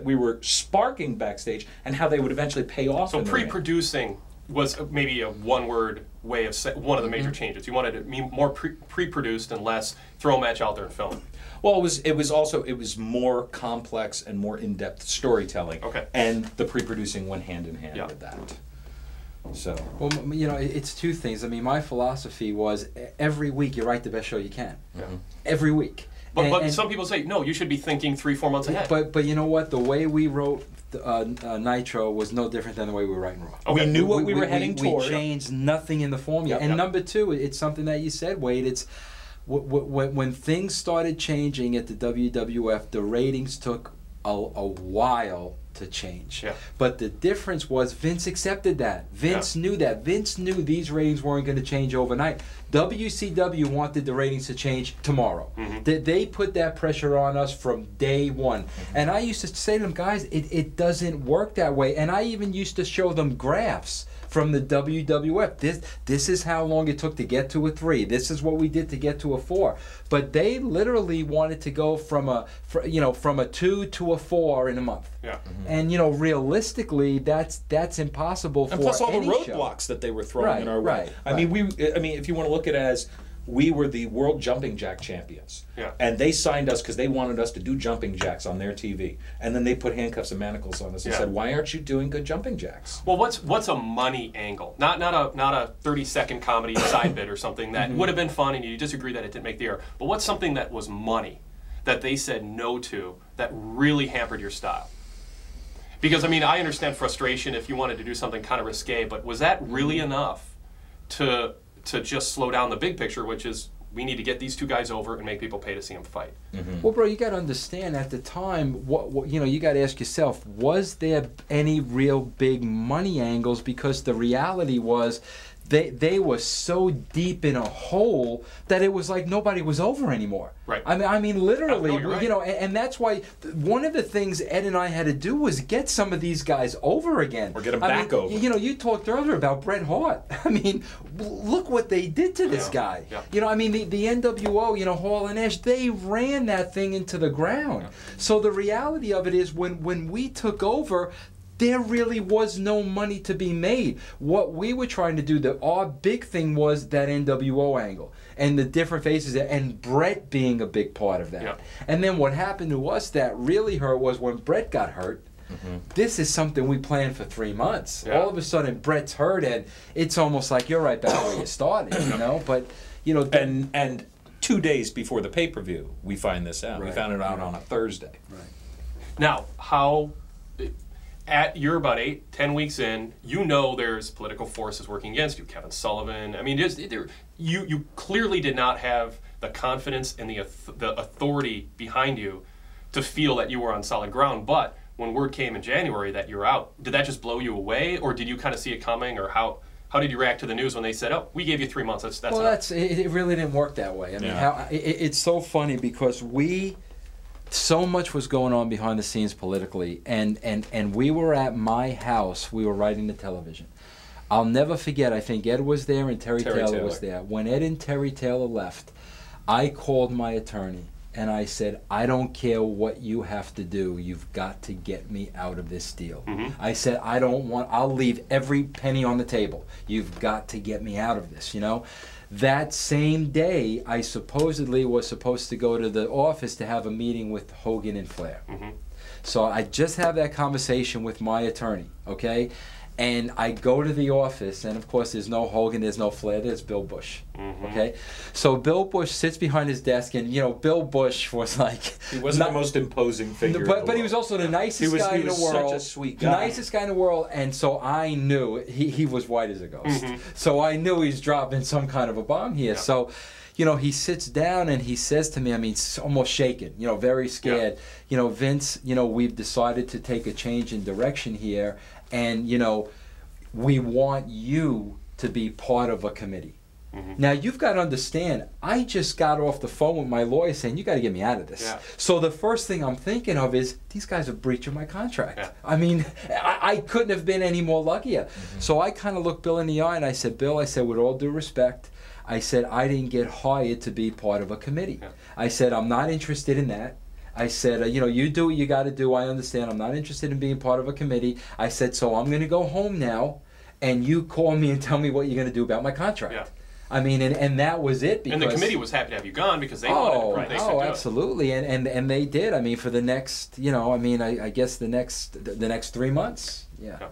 we were sparking backstage and how they would eventually pay off. So pre-producing was maybe a one-word way of one of the major changes. You wanted it more pre-produced and less throw a match out there and film it. Well, it was more complex and more in-depth storytelling. Okay. And the pre-producing went hand in hand with that. So. Well, it's 2 things. My philosophy was every week you write the best show you can. Yeah. Every week. But some people say, no, you should be thinking 3-4 months ahead. But you know what? The way we wrote Nitro was no different than the way we were writing Raw. Okay. We knew what we were heading toward. We changed nothing in the formula. And number two, it's something that you said, Wade. It's when things started changing at the WWF, the ratings took a while to change. Yeah. But the difference was Vince accepted that. Vince knew that. Vince knew these ratings weren't going to change overnight. WCW wanted the ratings to change tomorrow. They put that pressure on us from day one. And I used to say to them, guys, it doesn't work that way. And I even used to show them graphs from the WWF. This is how long it took to get to a 3. This is what we did to get to a 4. But they literally wanted to go from a 2 to a 4 in a month. Yeah. And realistically, that's impossible for and plus all the any roadblocks show. that they were throwing in our way. Right. I mean, if you want to look at it as we were the world jumping jack champions. Yeah. And they signed us because they wanted us to do jumping jacks on their TV. And then they put handcuffs and manacles on us and said, "Why aren't you doing good jumping jacks?" Well, what's a money angle? Not a 30-second comedy side bit or something that would have been fun, and you disagree that it didn't make the air. But what's something that was money that they said no to that really hampered your style? Because I mean, I understand frustration if you wanted to do something kind of risque, but was that really enough to just slow down the big picture, which is we need to get these two guys over and make people pay to see them fight? Well, bro, you got to understand at the time, what you got to ask yourself, was there any real big money angles? Because the reality was they were so deep in a hole that it was like nobody was over anymore. Right. I mean, literally, No, you're right. and that's why one of the things Ed and I had to do was get some of these guys over again. Or get them back over. You talked earlier about Bret Hart. I mean, look what they did to this guy. Yeah. I mean, the NWO, Hall and Nash, they ran that thing into the ground. Yeah. So the reality of it is when we took over, there really was no money to be made. What we were trying to do, our big thing was that NWO angle and the different faces, and Bret being a big part of that. Yeah. And then what happened to us that really hurt was when Bret got hurt. This is something we planned for 3 months. Yeah. All of a sudden, Bret's hurt, and it's almost like you're right back where you started, But, And 2 days before the pay-per-view, we find this out. Right. We found it out on a Thursday. Right. Now, you're about 8-10 weeks in, there's political forces working against you. Kevin Sullivan. I mean, you clearly did not have the confidence and the authority behind you to feel that you were on solid ground. But when word came in January that you're out, did that just blow you away, or did you kind of see it coming, or how did you react to the news when they said, "Oh, we gave you 3 months"? That's well, enough. it really didn't work that way. I mean, it's so funny because so much was going on behind the scenes politically, and we were at my house. We were writing the television. I'll never forget, I think Ed was there and Terry Taylor was there. When Ed and Terry Taylor left, I called my attorney and I said, "I don't care what you have to do, you've got to get me out of this deal." I said, I'll leave every penny on the table. You've got to get me out of this, That same day, I supposedly was supposed to go to the office to have a meeting with Hogan and Flair. So I just have that conversation with my attorney, okay? And I go to the office, and of course there's no Hogan, there's no Flair, there's Bill Bush, okay? So Bill Bush sits behind his desk, and Bill Bush was like... He wasn't the most imposing figure But he was also the nicest guy in the world. He was such a sweet guy. Nicest guy in the world, and so I knew he was white as a ghost. So I knew he's dropping some kind of a bomb here. Yeah. So, he sits down and he says to me, I mean, almost shaken, very scared. Yeah. Vince, we've decided to take a change in direction here, and, we want you to be part of a committee. Now, you've got to understand, I just got off the phone with my lawyer saying, you got to get me out of this. Yeah. So the first thing I'm thinking of is, these guys are breaching my contract. Yeah. I mean, I couldn't have been any more luckier. So I kind of looked Bill in the eye and I said, Bill, with all due respect, I said, I didn't get hired to be part of a committee. Yeah. I said, I'm not interested in that. I said, you do what you got to do. I understand. I'm not interested in being part of a committee. I said, so I'm going to go home now, and you call me and tell me what you're going to do about my contract. Yeah. I mean, and that was it. Because, and the committee was happy to have you gone because they wanted to Oh, absolutely, and they did. I mean, for the next, I guess the next 3 months. Yeah.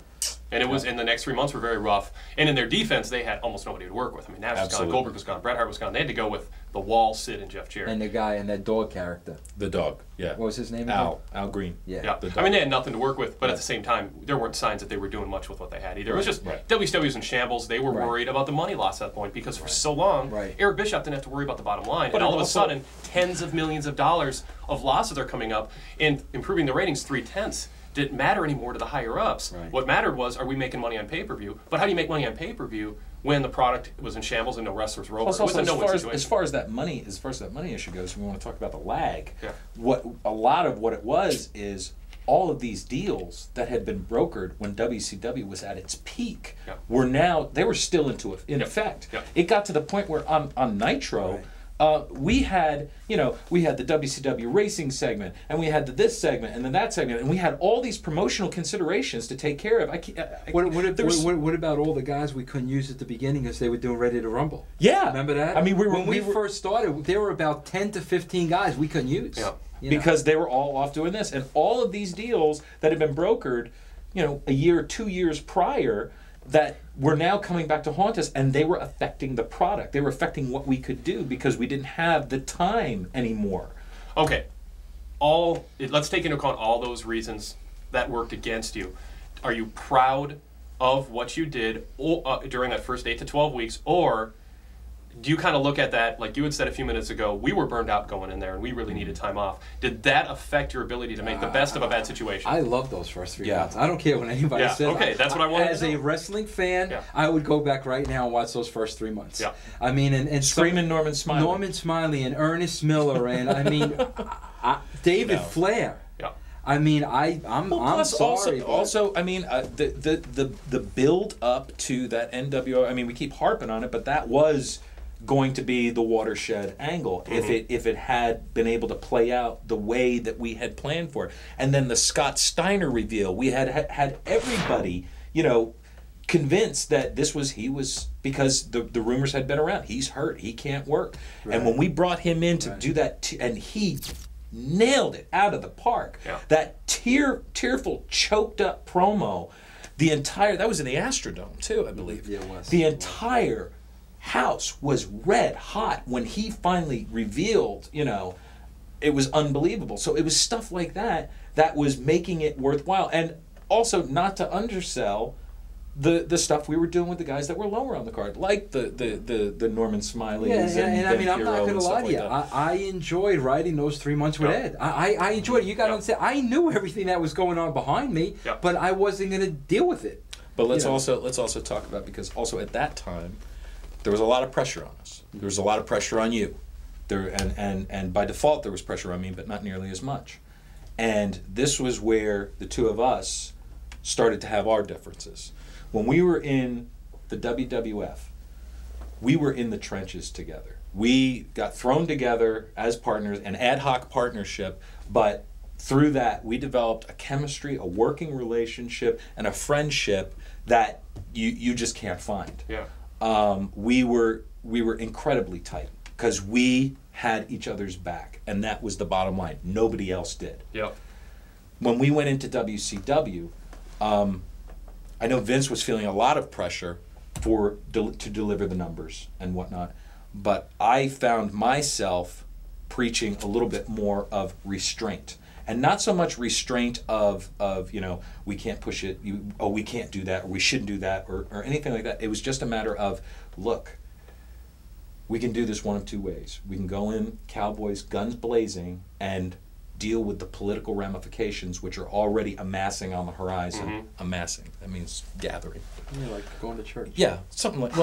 And it was in the next 3 months were very rough. And in their defense, they had almost nobody to work with. I mean, Nash was gone, Goldberg was gone, Bret Hart was gone. They had to go with the Wall, Sid, and Jeff Jarrett. And the guy and that dog character. The dog, yeah. What was his name? Al Green. Yeah. Yeah, The I mean, dog. they had nothing to work with, but at the same time, there weren't signs that they were doing much with what they had either. It was just Right. WCW was in shambles. They were Right. worried about the money loss at that point because for so long, Right. Eric Bischoff didn't have to worry about the bottom line. But And all of a also- sudden, tens of millions of dollars of losses are coming up, and improving the ratings 3/10 didn't matter anymore to the higher ups. Right. What mattered was, are we making money on pay-per-view? But how do you make money on pay-per-view when the product was in shambles and no wrestlers were over? Plus, It was also, a no-win as situation. far as that money issue goes, we want to talk about the lag. Yeah. What a lot of what it was is all of these deals that had been brokered when WCW was at its peak Yeah. they were still in Yep. effect. Yep. It got to the point where on Nitro. We had the WCW racing segment, and we had this segment, and then that segment, and we had all these promotional considerations to take care of. What about all the guys we couldn't use at the beginning because they were doing Ready to Rumble? Yeah, Remember that? I mean, when we first started, there were about 10 to 15 guys we couldn't use. Yeah. You know? because they were all off doing this, and all of these deals that had been brokered, a year, 2 years prior, that were now coming back to haunt us, and they were affecting the product. They were affecting what we could do because we didn't have the time anymore. Okay, let's take into account all those reasons that worked against you. Are you proud of what you did during that first 8 to 12 weeks, or do you kind of look at that, like you had said a few minutes ago, we were burned out going in there and we really needed time off. Did that affect your ability to make the best of a bad situation? I love those first 3 Yeah. months. I don't care what anybody Yeah, says. okay, that's what I wanted to As know. a wrestling fan, Yeah. I would go back right now and watch those first 3 months. Yeah. I mean, and Screaming Norman Smiley. Norman Smiley and Ernest Miller, and I mean, David No. Flair. Yeah. I mean, I'm Plus, sorry. also, I mean, the build up to that NWO. I mean, we keep harping on it, but that was going to be the watershed angle if it had been able to play out the way that we had planned for it. And then the Scott Steiner reveal, we had everybody, convinced that he was because the rumors had been around. He's hurt. He can't work. Right. And when we brought him in to do that, and he nailed it out of the park. Yeah. That tearful, choked up promo, that was in the Astrodome too, I believe. Yeah, it was. The entire house was red hot when he finally revealed, it was unbelievable. So it was stuff like that was making it worthwhile. And also not to undersell the stuff we were doing with the guys that were lower on the card, like the Norman Smileys and I mean, I'm not Hero going to and lie stuff to like you. that. I enjoyed writing those 3 months with Yeah. Ed. I enjoyed it. You got to Yeah. understand. I knew everything that was going on behind me, Yeah. but I wasn't going to deal with it. But let's You know. also talk about, because also at that time there was a lot of pressure on us. There was a lot of pressure on you. And by default there was pressure on me, but not nearly as much. And this was where the two of us started to have our differences. When we were in the WWF, we were in the trenches together. We got thrown together as partners, an ad hoc partnership, but through that we developed a chemistry, a working relationship, and a friendship that you just can't find. Yeah. We were incredibly tight because we had each other's back, and that was the bottom line. Nobody else did. Yep. When we went into WCW, I know Vince was feeling a lot of pressure to deliver the numbers and whatnot, but I found myself preaching a little bit more of restraint. And not so much restraint of we can't push it, we can't do that, or we shouldn't do that, or anything like that. It was just a matter of, look, we can do this one of two ways. We can go in, Cowboys, guns blazing, and deal with the political ramifications, which are already amassing on the horizon. Mhm. Amassing, that means gathering. Yeah, like going to church. Yeah, something like,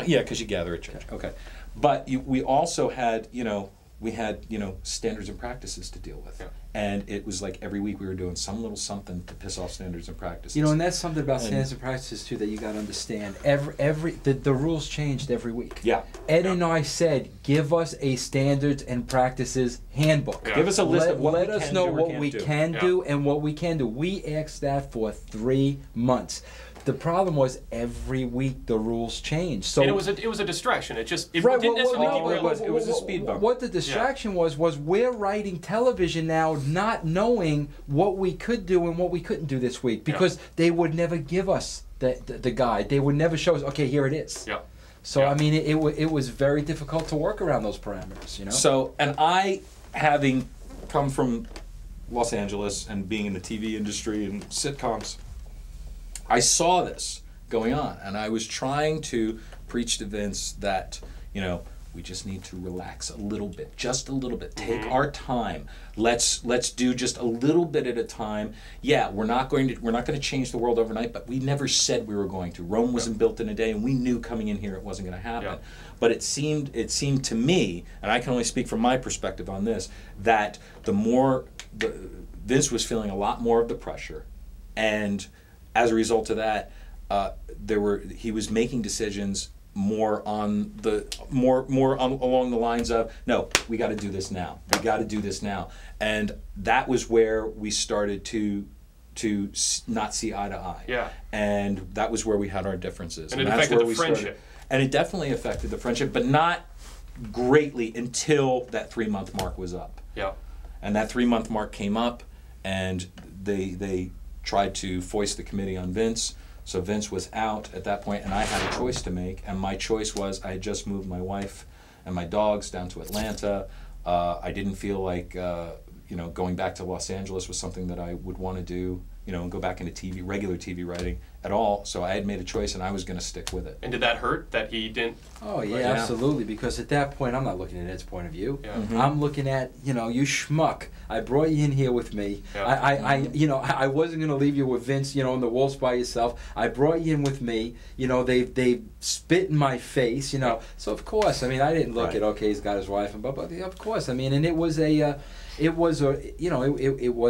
yeah, because you gather at church. Okay. But we also had, standards and practices to deal with. Yeah. And it was like every week we were doing some little something to piss off standards and practices. And that's something about And- standards and practices too that you got to understand. The rules changed every week. Yeah. Ed and I said, give us a standards and practices handbook. Yeah. Give us a list of what Let we us can know do or what can't we do. can Yeah. do and what we can do. We asked that for 3 months. The problem was every week the rules changed. So And it was a distraction. It Right, didn't necessarily derail it was a speed bump. What the distraction was we're writing television now not knowing what we could do and what we couldn't do this week because they would never give us the guide. They would never show us, okay, here it is. Yeah. So Yeah. I mean, it was very difficult to work around those parameters, you know. So, and I, having come from Los Angeles and being in the TV industry and sitcoms, I saw this going on, and I was trying to preach to Vince that, you know, we just need to relax a little bit, just a little bit. Take our time. Let's do just a little bit at a time. Yeah, we're not going to change the world overnight, but we never said we were going to. Rome wasn't built in a day, and we knew coming in here it wasn't going to happen. Yeah. But it seemed to me, and I can only speak from my perspective on this, that Vince was feeling a lot more of the pressure, and as a result of that, he was making decisions more along the lines of, no, we got to do this now. We got to do this now, and that was where we started to not see eye to eye. Yeah. And that was where we had our differences. And it that's affected where the we friendship. started. And it definitely affected the friendship, but not greatly until that 3-month mark was up. Yeah. And that 3-month mark came up, and they tried to foist the committee on Vince. So Vince was out at that point, and I had a choice to make. And my choice was, I had just moved my wife and my dogs down to Atlanta. I didn't feel like going back to Los Angeles was something that I would want to do, and go back into regular TV writing at all. So I had made a choice, and I was going to stick with it. And did that hurt that he didn't? Oh yeah, Yeah. absolutely. Because at that point, I'm not looking at Ed's point of view. Yeah. Mm-hmm. I'm looking at, you schmuck. I brought you in here with me. Yeah. I wasn't going to leave you with Vince, in the Wolves by yourself. I brought you in with me. They spit in my face. So of course, I didn't look Right. at, okay, he's got his wife, but of course, and it was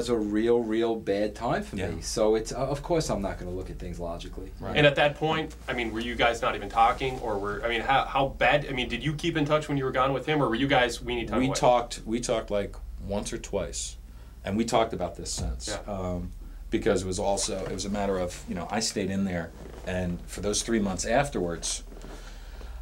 a real bad time for Yeah. me. So it's of course I'm not going to look at things logically. Right. And at that point, were you guys not even talking, or how bad? Did you keep in touch when you were gone with him, or were you guys weenie time We away? talked like once or twice, and we talked about this since. Yeah. Because it was a matter of, I stayed in there, and for those 3 months afterwards,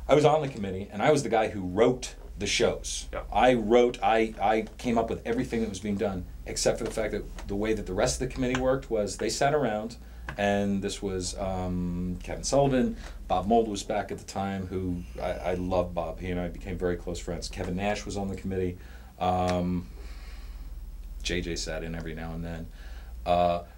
I was on the committee, and I was the guy who wrote the shows. Yeah. I came up with everything that was being done, except for the fact that the way that the rest of the committee worked was they sat around, and this was Kevin Sullivan, Bob Mould was back at the time, who I love Bob. He and I became very close friends. Kevin Nash was on the committee. JJ sat in every now and then.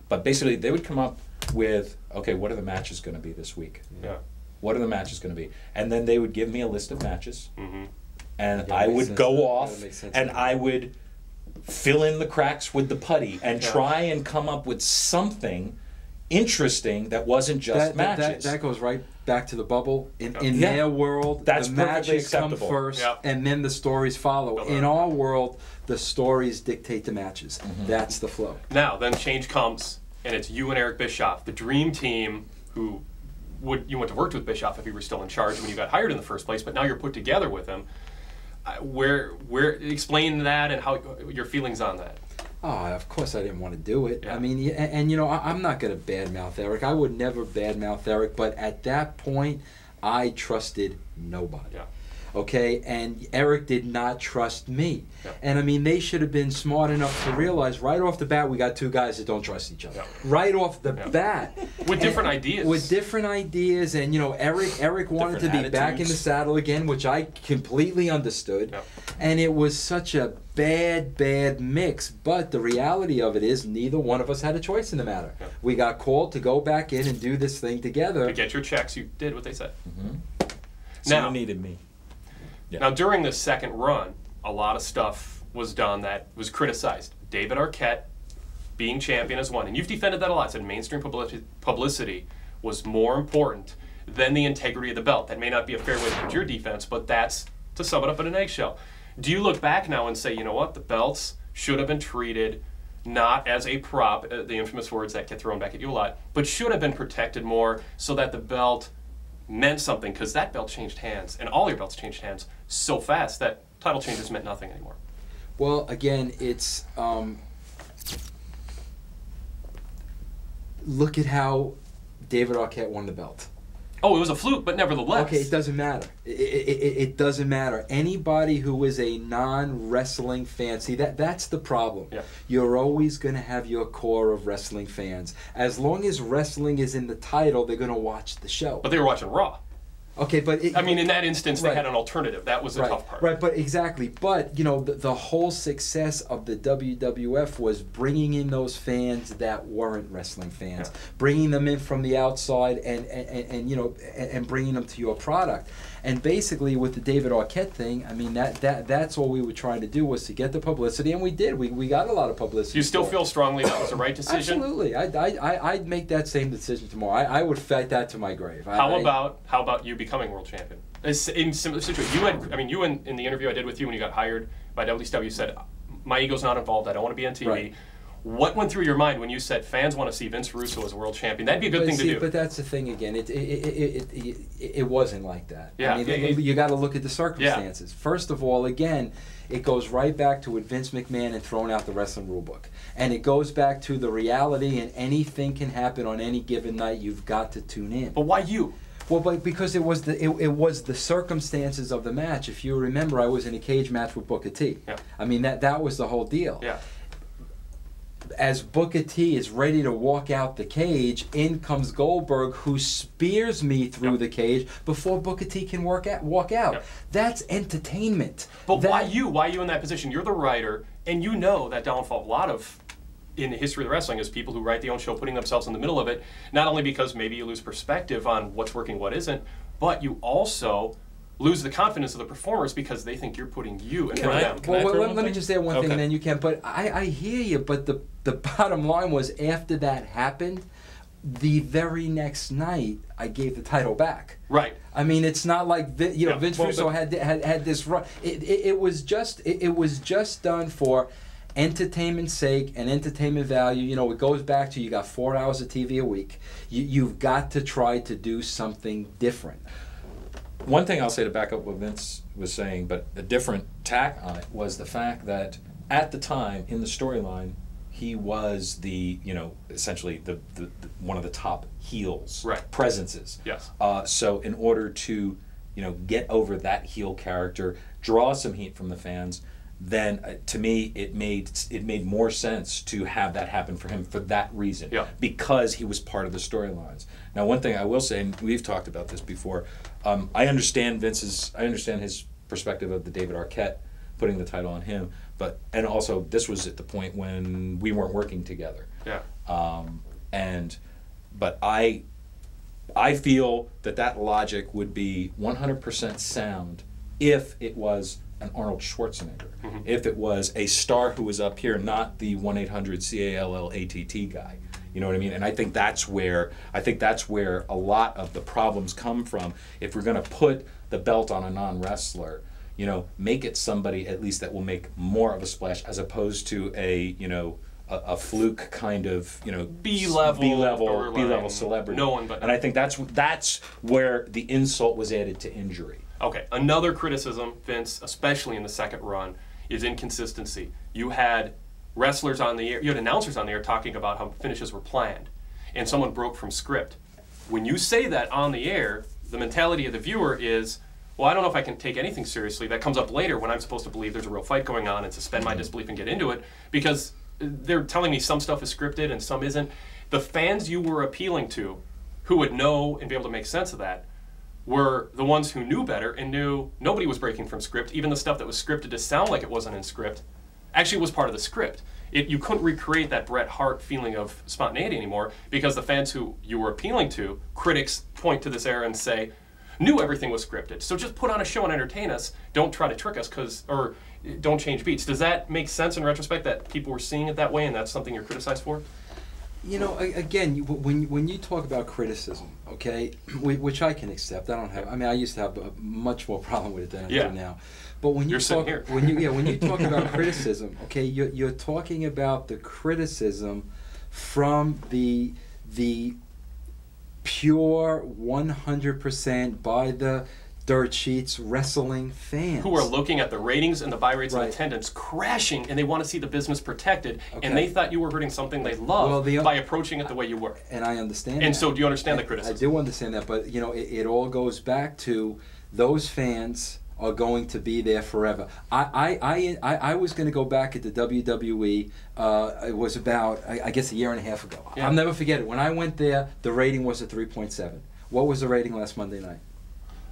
But basically, they would come up with, okay, what are the matches going to be this week? Yeah. What are the matches going to be? And then they would give me a list of matches, Mm-hmm. and Yeah, I makes would sense. go That off, makes sense. and I would fill in the cracks with the putty and Yeah. try and come up with something interesting that wasn't just matches. That goes right back to the bubble. In Yeah. their world, That's the perfectly matches come acceptable. first, Yeah. and then the stories follow. Build In up. our world, the stories dictate the matches. Mm-hmm. That's the flow. Now, then change comes, and it's you and Eric Bischoff, the dream team who you went to work with Bischoff if he were still in charge when you got hired in the first place, but now you're put together with him. Where explain that and how your feelings on that. Oh, of course I didn't want to do it. Yeah. I'm not going to badmouth Eric. I would never badmouth Eric, but at that point, I trusted nobody. Yeah. Okay, and Eric did not trust me. Yeah. And they should have been smart enough to realize right off the bat we got two guys that don't trust each other. Yeah. Right off the Yeah. bat. With different And- ideas. With different ideas, and Eric wanted to be Different back in the attitudes. saddle again, which I completely understood. Yeah. And it was such a bad mix. But the reality of it is neither one of us had a choice in the matter. Yeah. We got called to go back in and do this thing together. To get your checks, you did what they said. So Now- you needed me. Yeah. Now, during this second run, a lot of stuff was done that was criticized. David Arquette being champion as one, and you've defended that a lot. Said mainstream publicity was more important than the integrity of the belt. That may not be a fair way to put your defense, but that's to sum it up in an eggshell. Do you look back now and say, you know what, the belts should have been treated not as a prop, the infamous words that get thrown back at you a lot, but should have been protected more so that the belt meant something, because that belt changed hands, and all your belts changed hands so fast that title changes meant nothing anymore. Well, again, it's look at how David Arquette won the belt. Oh, it was a fluke, but nevertheless. Okay, it doesn't matter. It doesn't matter. Anybody who is a non-wrestling fan, see, that's the problem. Yeah. You're always going to have your core of wrestling fans. As long as wrestling is in the title, they're going to watch the show. But they were watching Raw. Okay, but I mean, in that instance, they had an alternative. That was the right, tough part. Right, but exactly. But, you know, the whole success of the WWF was bringing in those fans that weren't wrestling fans, bringing them in from the outside and you know, and bringing them to your product. And basically, with the David Arquette thing, I mean, that's all we were trying to do, was to get the publicity, and we did. We got a lot of publicity. Do you still feel strongly that was the right decision? Absolutely. I'd make that same decision tomorrow. I would fight that to my grave. How about you becoming world champion? In similar situation, you in the interview I did with you when you got hired by WCW said, "My ego's not involved. I don't want to be on TV." Right. What went through your mind when you said fans want to see Vince Russo as a world champion? That'd be a good thing to do. But that's the thing again. It wasn't like that. Yeah. I mean, you got to look at the circumstances. Yeah. First of all, again, it goes right back to with Vince McMahon and throwing out the wrestling rule book, and it goes back to the reality. And anything can happen on any given night. You've got to tune in. But why you? Well, but because it was the circumstances of the match. If you remember, I was in a cage match with Booker T. Yeah. I mean, that was the whole deal. Yeah. As Booker T is ready to walk out the cage, in comes Goldberg, who spears me through the cage before Booker T can walk out. Yep. That's entertainment. But why you? Why you in that position? You're the writer, and you know that downfall. A lot of in the history of wrestling is people who write their own show putting themselves in the middle of it, not only because maybe you lose perspective on what's working, what isn't, but you also lose the confidence of the performers because they think you're putting you in front of them. Well, let me just say one thing, and then you can. But I hear you. But the bottom line was, after that happened, the very next night I gave the title back. Right. I mean, it's not like Vince Russo had this run. It was just done for entertainment's sake and entertainment value. You know, it goes back to, you got 4 hours of TV a week. You've got to try to do something different. One thing I'll say to back up what Vince was saying, but a different tack on it, was the fact that at the time in the storyline, he was the, you know, essentially the one of the top heels, presences. Yes. So in order to, you know, get over that heel character, draw some heat from the fans, then to me it made more sense to have that happen for him for that reason, because he was part of the storylines. Now, one thing I will say, and we've talked about this before, I understand his perspective of the David Arquette putting the title on him, and also this was at the point when we weren't working together. Yeah. But I feel that logic would be 100% sound if it was an Arnold Schwarzenegger, if it was a star who was up here, not the 1-800-CALL-ATT guy. You know what I mean? And I think that's where a lot of the problems come from. If we're going to put the belt on a non-wrestler, you know, make it somebody at least that will make more of a splash, as opposed to a a fluke kind of, you know, B-level celebrity. No one but. And I think that's where the insult was added to injury. Okay, another criticism, Vince, especially in the second run, is inconsistency. You had wrestlers on the air, you had announcers on the air talking about how finishes were planned, and someone broke from script. When you say that on the air, the mentality of the viewer is, well, I don't know if I can take anything seriously. That comes up later when I'm supposed to believe there's a real fight going on and suspend my disbelief and get into it, because they're telling me some stuff is scripted and some isn't. The fans you were appealing to, who would know and be able to make sense of that, were the ones who knew better and knew nobody was breaking from script. Even the stuff that was scripted to sound like it wasn't in script actually was part of the script. You couldn't recreate that Bret Hart feeling of spontaneity anymore, because the fans who you were appealing to, critics point to this era and say, knew everything was scripted. So just put on a show and entertain us. Don't try to trick us, or don't change beats. Does that make sense in retrospect, that people were seeing it that way and that's something you're criticized for? You know, again, when you talk about criticism, okay, which I can accept, I used to have a much more problem with it than I do now. But when you talk about criticism, okay, you're talking about the criticism from the pure 100% by the dirt sheets wrestling fans who are looking at the ratings and the buy rates and attendance crashing, and they want to see the business protected, and they thought you were hurting something they love by approaching it the way you were. And I understand and that. So do you understand the criticism? I do understand that, but you know, it all goes back to those fans are going to be there forever. I was going to go back at the WWE. It was about, I guess, a year and a half ago. Yeah. I'll never forget it. When I went there, the rating was a 3.7. What was the rating last Monday night?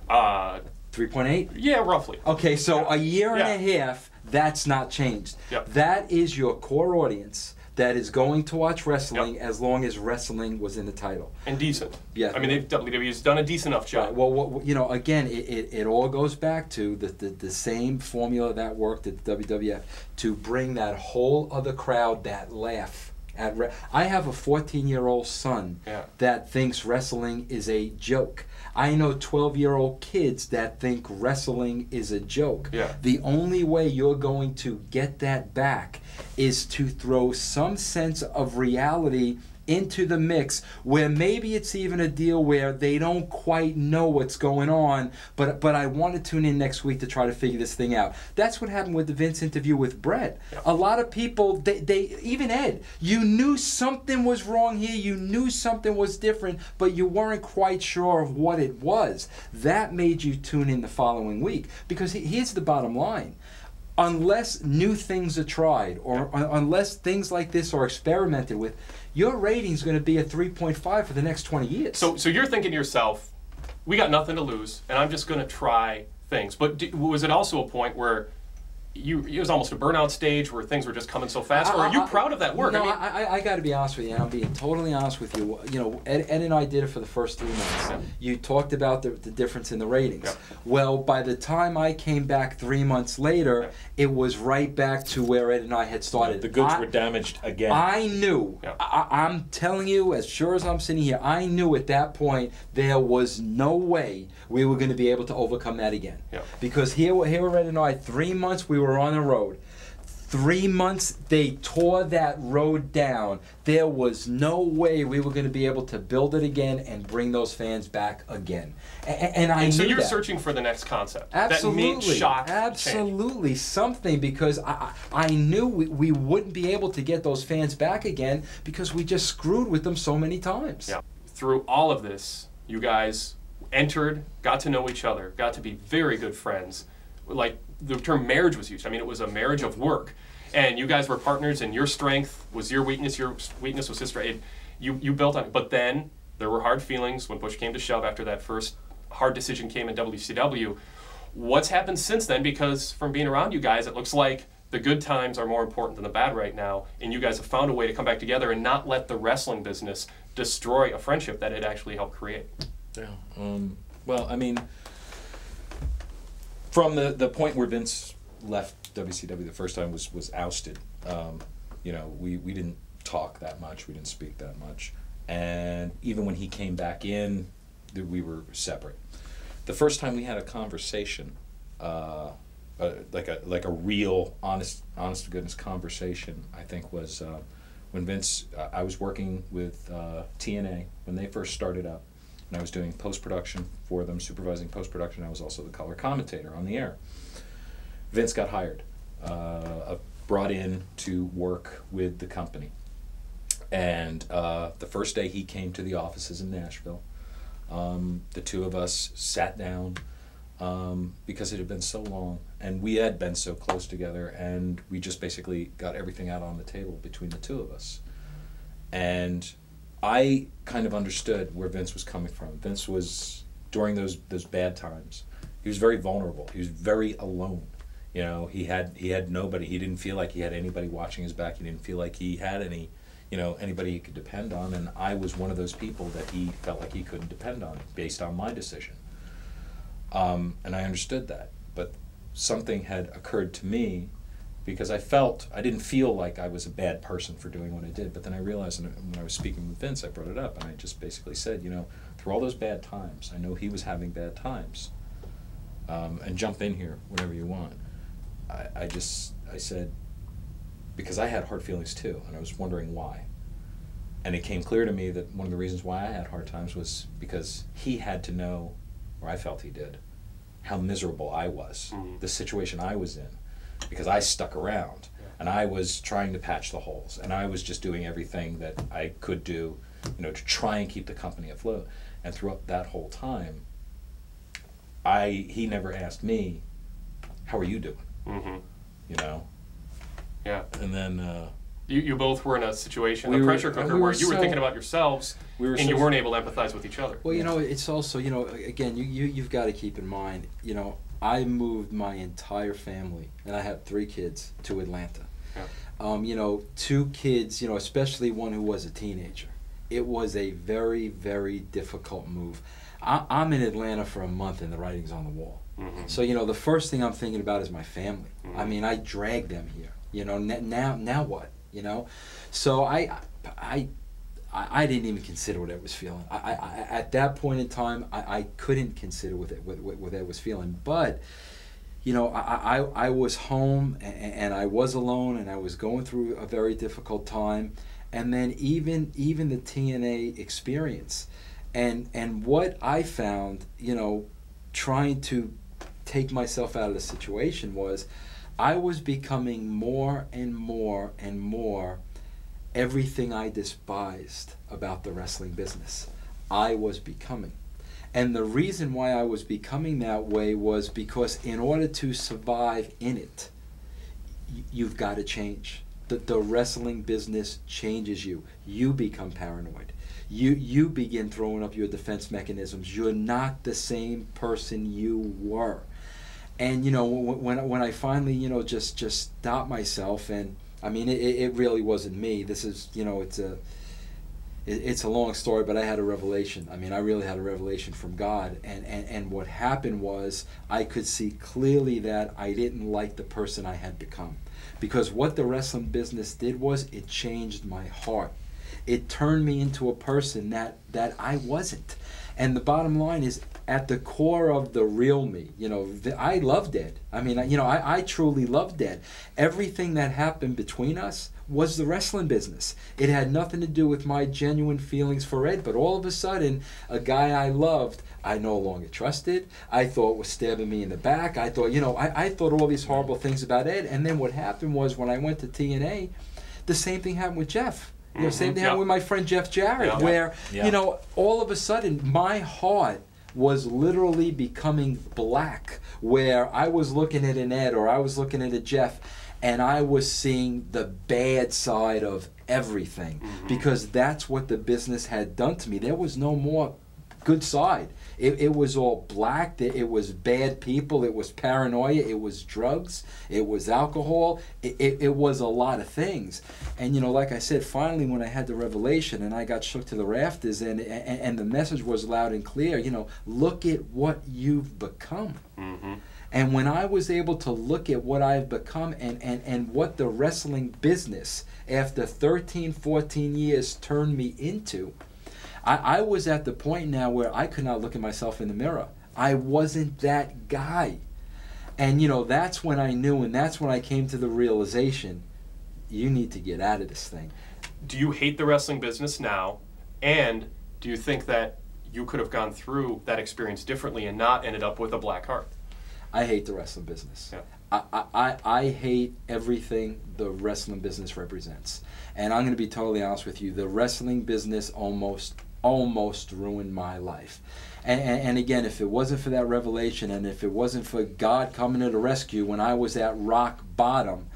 3.8? Yeah, roughly. Okay, so a year Yeah. and a half, that's not changed. Yep. That is your core audience that is going to watch wrestling as long as wrestling was in the title. And decent. Yeah. I mean, WWE's done a decent enough job. Right. Well, you know, again, it all goes back to the same formula that worked at the WWF to bring that whole other crowd that laugh. I have a 14-year-old son that thinks wrestling is a joke. I know 12-year-old kids that think wrestling is a joke. Yeah. The only way you're going to get that back is to throw some sense of reality into the mix, where maybe it's even a deal where they don't quite know what's going on, but I want to tune in next week to try to figure this thing out. That's what happened with the Vince interview with Brett. Yeah. A lot of people, they even Ed, you knew something was wrong here, you knew something was different, but you weren't quite sure of what it was. That made you tune in the following week, because here's the bottom line. Unless new things are tried, or unless things like this are experimented with, your rating's going to be a 3.5 for the next 20 years. So you're thinking to yourself, we got nothing to lose, and I'm just going to try things. But was it also a point where it was almost a burnout stage where things were just coming so fast? Or are you proud of that work? No, I mean, I got to be honest with you, and I'm being totally honest with you. You know, Ed and I did it for the first 3 months. Yeah. You talked about the difference in the ratings. Yeah. Well, by the time I came back 3 months later, it was right back to where Ed and I had started. The goods were damaged again. I knew, I'm telling you, as sure as I'm sitting here, I knew at that point there was no way we were going to be able to overcome that again. Yeah. Because here were Ed and I, 3 months we were on the road. 3 months they tore that road down. There was no way we were going to be able to build it again and bring those fans back again. And I knew so you're that. searching for the next concept. Absolutely. That made shock Absolutely. change. Something, because I knew we wouldn't be able to get those fans back again because we just screwed with them so many times. Yeah. Through all of this, you guys entered, got to know each other, got to be very good friends. Like, the term marriage was used. I mean, it was a marriage of work. And you guys were partners, and your strength was your weakness was his strength. You built on it. But then there were hard feelings when push came to shove after that first hard decision came in WCW. What's happened since then? Because from being around you guys, it looks like the good times are more important than the bad right now, and you guys have found a way to come back together and not let the wrestling business destroy a friendship that it actually helped create. Yeah. Well, I mean, from the point where Vince left WCW the first time was ousted, you know, we didn't talk that much, we didn't speak that much, and even when he came back in, we were separate. The first time we had a conversation, like a real honest to goodness conversation, I think was when Vince, I was working with TNA when they first started up, and I was doing post-production for them, supervising post-production. I was also the color commentator on the air. Vince got hired, brought in to work with the company. And the first day he came to the offices in Nashville, the two of us sat down because it had been so long, and we had been so close together, and we just basically got everything out on the table between the two of us. And I kind of understood where Vince was coming from. Vince was, during those bad times, he was very vulnerable. He was very alone. You know, he had nobody. He didn't feel like he had anybody watching his back. He didn't feel like he had anybody he could depend on. And I was one of those people that he felt like he couldn't depend on based on my decision. And I understood that. But something had occurred to me, because I didn't feel like I was a bad person for doing what I did. But then I realized, and when I was speaking with Vince, I brought it up, and I just basically said, you know, through all those bad times, I know he was having bad times. And jump in here whenever you want. I said, because I had hard feelings too, and I was wondering why. And it came clear to me that one of the reasons why I had hard times was because he had to know, or I felt he did, how miserable I was, the situation I was in, because I stuck around, and I was trying to patch the holes, and I was just doing everything that I could do, you know, to try and keep the company afloat. And throughout that whole time, he never asked me, how are you doing? Mm-hmm. You know? Yeah. And then You both were in a situation, We a were- pressure and cooker, we were where you were so- thinking about yourselves, We were and so- you weren't able to empathize with each other. Well, you know, it's also, you know, again, you've got to keep in mind, you know, I moved my entire family, and I have 3 kids, to Atlanta. Yeah. You know, 2 kids, you know, especially one who was a teenager. It was a very, very difficult move. I'm in Atlanta for a month, and the writing's on the wall. Mm-hmm. So, you know, the first thing I'm thinking about is my family. Mhm. I mean, I dragged them here. You know, now what? You know, so I didn't even consider what I was feeling. I at that point in time, I couldn't consider what I was feeling. But, you know, I was home, and I was alone, and I was going through a very difficult time. And then even the TNA experience, and what I found, you know, trying to take myself out of the situation was, I was becoming more and more and more everything I despised about the wrestling business. I was becoming. And the reason why I was becoming that way was because in order to survive in it, you've got to change. The wrestling business changes you. You become paranoid. You begin throwing up your defense mechanisms. You're not the same person you were. And, you know, when I finally, you know, just stopped myself, and I mean, it really wasn't me. This is, you know, it's a long story, but I had a revelation. I mean, I really had a revelation from God. And what happened was, I could see clearly that I didn't like the person I had become. Because what the wrestling business did was, it changed my heart. It turned me into a person that I wasn't. And the bottom line is, at the core of the real me, you know, I loved Ed. I mean, you know, I truly loved Ed. Everything that happened between us was the wrestling business. It had nothing to do with my genuine feelings for Ed, but all of a sudden, a guy I loved, I no longer trusted. I thought was stabbing me in the back. I thought, you know, I thought all these horrible things about Ed. And then what happened was, when I went to TNA, the same thing happened with Jeff. You know, same thing happened with my friend Jeff Jarrett, where, you know, all of a sudden, my heart was literally becoming black, where I was looking at an Ed, or I was looking at a Jeff, and I was seeing the bad side of everything, because that's what the business had done to me. There was no more good side. It was all black. It was bad people. It was paranoia. It was drugs. It was alcohol. It was a lot of things. And, you know, like I said, finally when I had the revelation and I got shook to the rafters, and the message was loud and clear, you know, look at what you've become. Mm-hmm. And when I was able to look at what I've become, and what the wrestling business, after 13, 14 years, turned me into, I was at the point now where I could not look at myself in the mirror. I wasn't that guy. And, you know, that's when I knew, and that's when I came to the realization, you need to get out of this thing. Do you hate the wrestling business now? And do you think that you could have gone through that experience differently and not ended up with a black heart? I hate the wrestling business. Yeah. I hate everything the wrestling business represents. And I'm going to be totally honest with you. The wrestling business almost ruined my life. And again, if it wasn't for that revelation, and if it wasn't for God coming to the rescue when I was at rock bottom,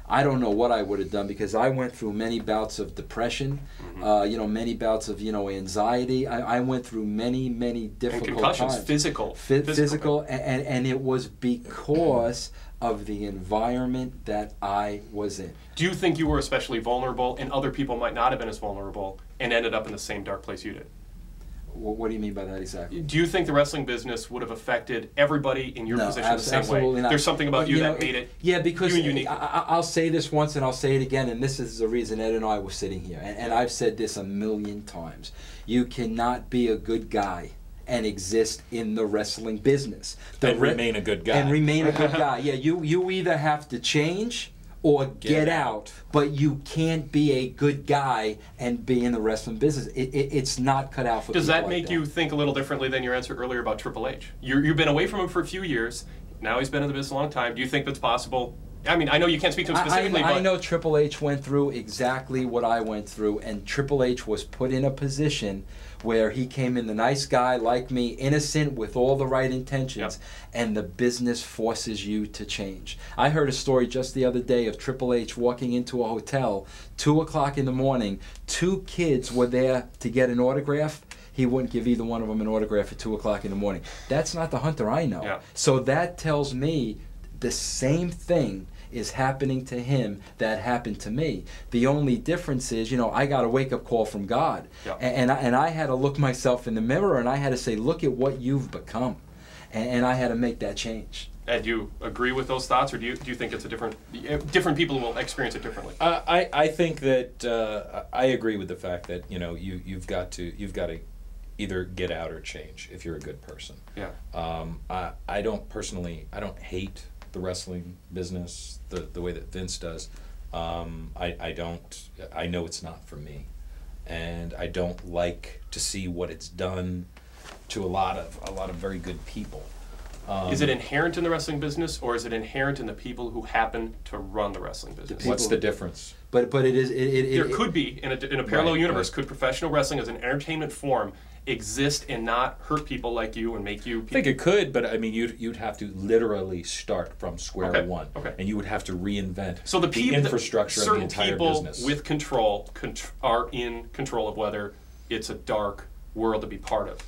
I don't know what I would have done, because I went through many bouts of depression, you know, many bouts of, you know, anxiety. I went through many difficult and concussions, times. Physical. And it was because of the environment that I was in. Do you think you were especially vulnerable, and other people might not have been as vulnerable and ended up in the same dark place you did? What do you mean by that exactly? Do you think the wrestling business would have affected everybody in your position the same way? Not. There's something about you that made it because unique. I'll say this once and I'll say it again, and this is the reason Ed and I were sitting here. And I've said this a million times. You cannot be a good guy and exist in the wrestling business. Remain a good guy. And remain a good guy. Yeah, you either have to change or get out, but you can't be a good guy and be in the wrestling business. It's not cut out for Does people that like make you think a little differently than your answer earlier about Triple H? You've been away from him for a few years. Now he's been in the business a long time. Do you think that's possible I mean, I know you can't speak to him specifically, I but know Triple H went through exactly what I went through, and Triple H was put in a position where he came in the nice guy like me, innocent with all the right intentions, and the business forces you to change. I heard a story just the other day of Triple H walking into a hotel, 2 o'clock in the morning. 2 kids were there to get an autograph. He wouldn't give either one of them an autograph at 2 o'clock in the morning. That's not the Hunter I know. Yeah. So that tells me the same thing is happening to him that happened to me. The only difference is, I got a wake-up call from God. Yeah. And I had to look myself in the mirror, and I had to say, look at what you've become. And I had to make that change. Ed, do you agree with those thoughts, or do you think it's a different people will experience it differently? I think that I agree with the fact that you've got to either get out or change if you're a good person. Yeah. I don't hate the wrestling business the way that Vince does. I know it's not for me, and I don't like to see what it's done to a lot of very good people. Is it inherent in the wrestling business, or is it inherent in the people who happen to run the wrestling business? What's the difference? But it is there could be in a parallel universe. Right. Could professional wrestling as an entertainment form exist and not hurt people like you and make you? I think it could, but I mean, you'd have to literally start from square one, and you would have to reinvent so the infrastructure of the entire business. Certain people with control are in control of whether it's a dark world to be part of.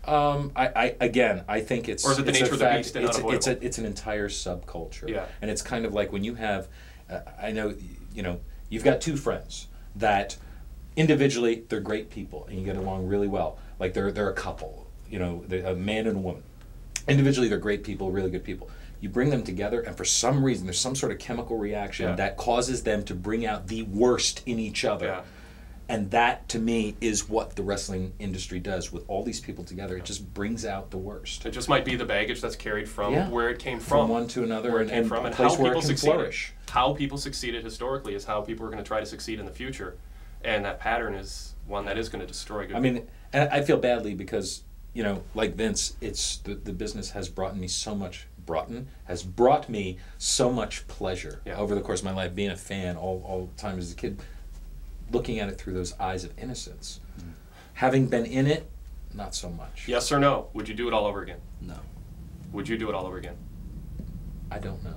I think it's. Or is it the nature of the beast and unavoidable? It's an entire subculture. Yeah. And it's kind of like when you have, I know, you've got 2 friends that individually they're great people and you get along really well. Like they're a couple, they're a man and a woman. Individually they're great people, really good people. You bring them together, and for some reason there's some sort of chemical reaction that causes them to bring out the worst in each other. Yeah. And that, to me, is what the wrestling industry does with all these people together. It just brings out the worst. It just might be the baggage that's carried from where it came from one to another, where it came from, and how people succeeded. Flourish. How people succeeded historically is how people are going to try to succeed in the future, and that pattern is one that is going to destroy good people. And I feel badly because, like Vince, it's the business has brought me so much pleasure over the course of my life, being a fan all the time as a kid. Looking at it through those eyes of innocence. Having been in it, not so much. Yes or no? Would you do it all over again? No. Would you do it all over again? I don't know.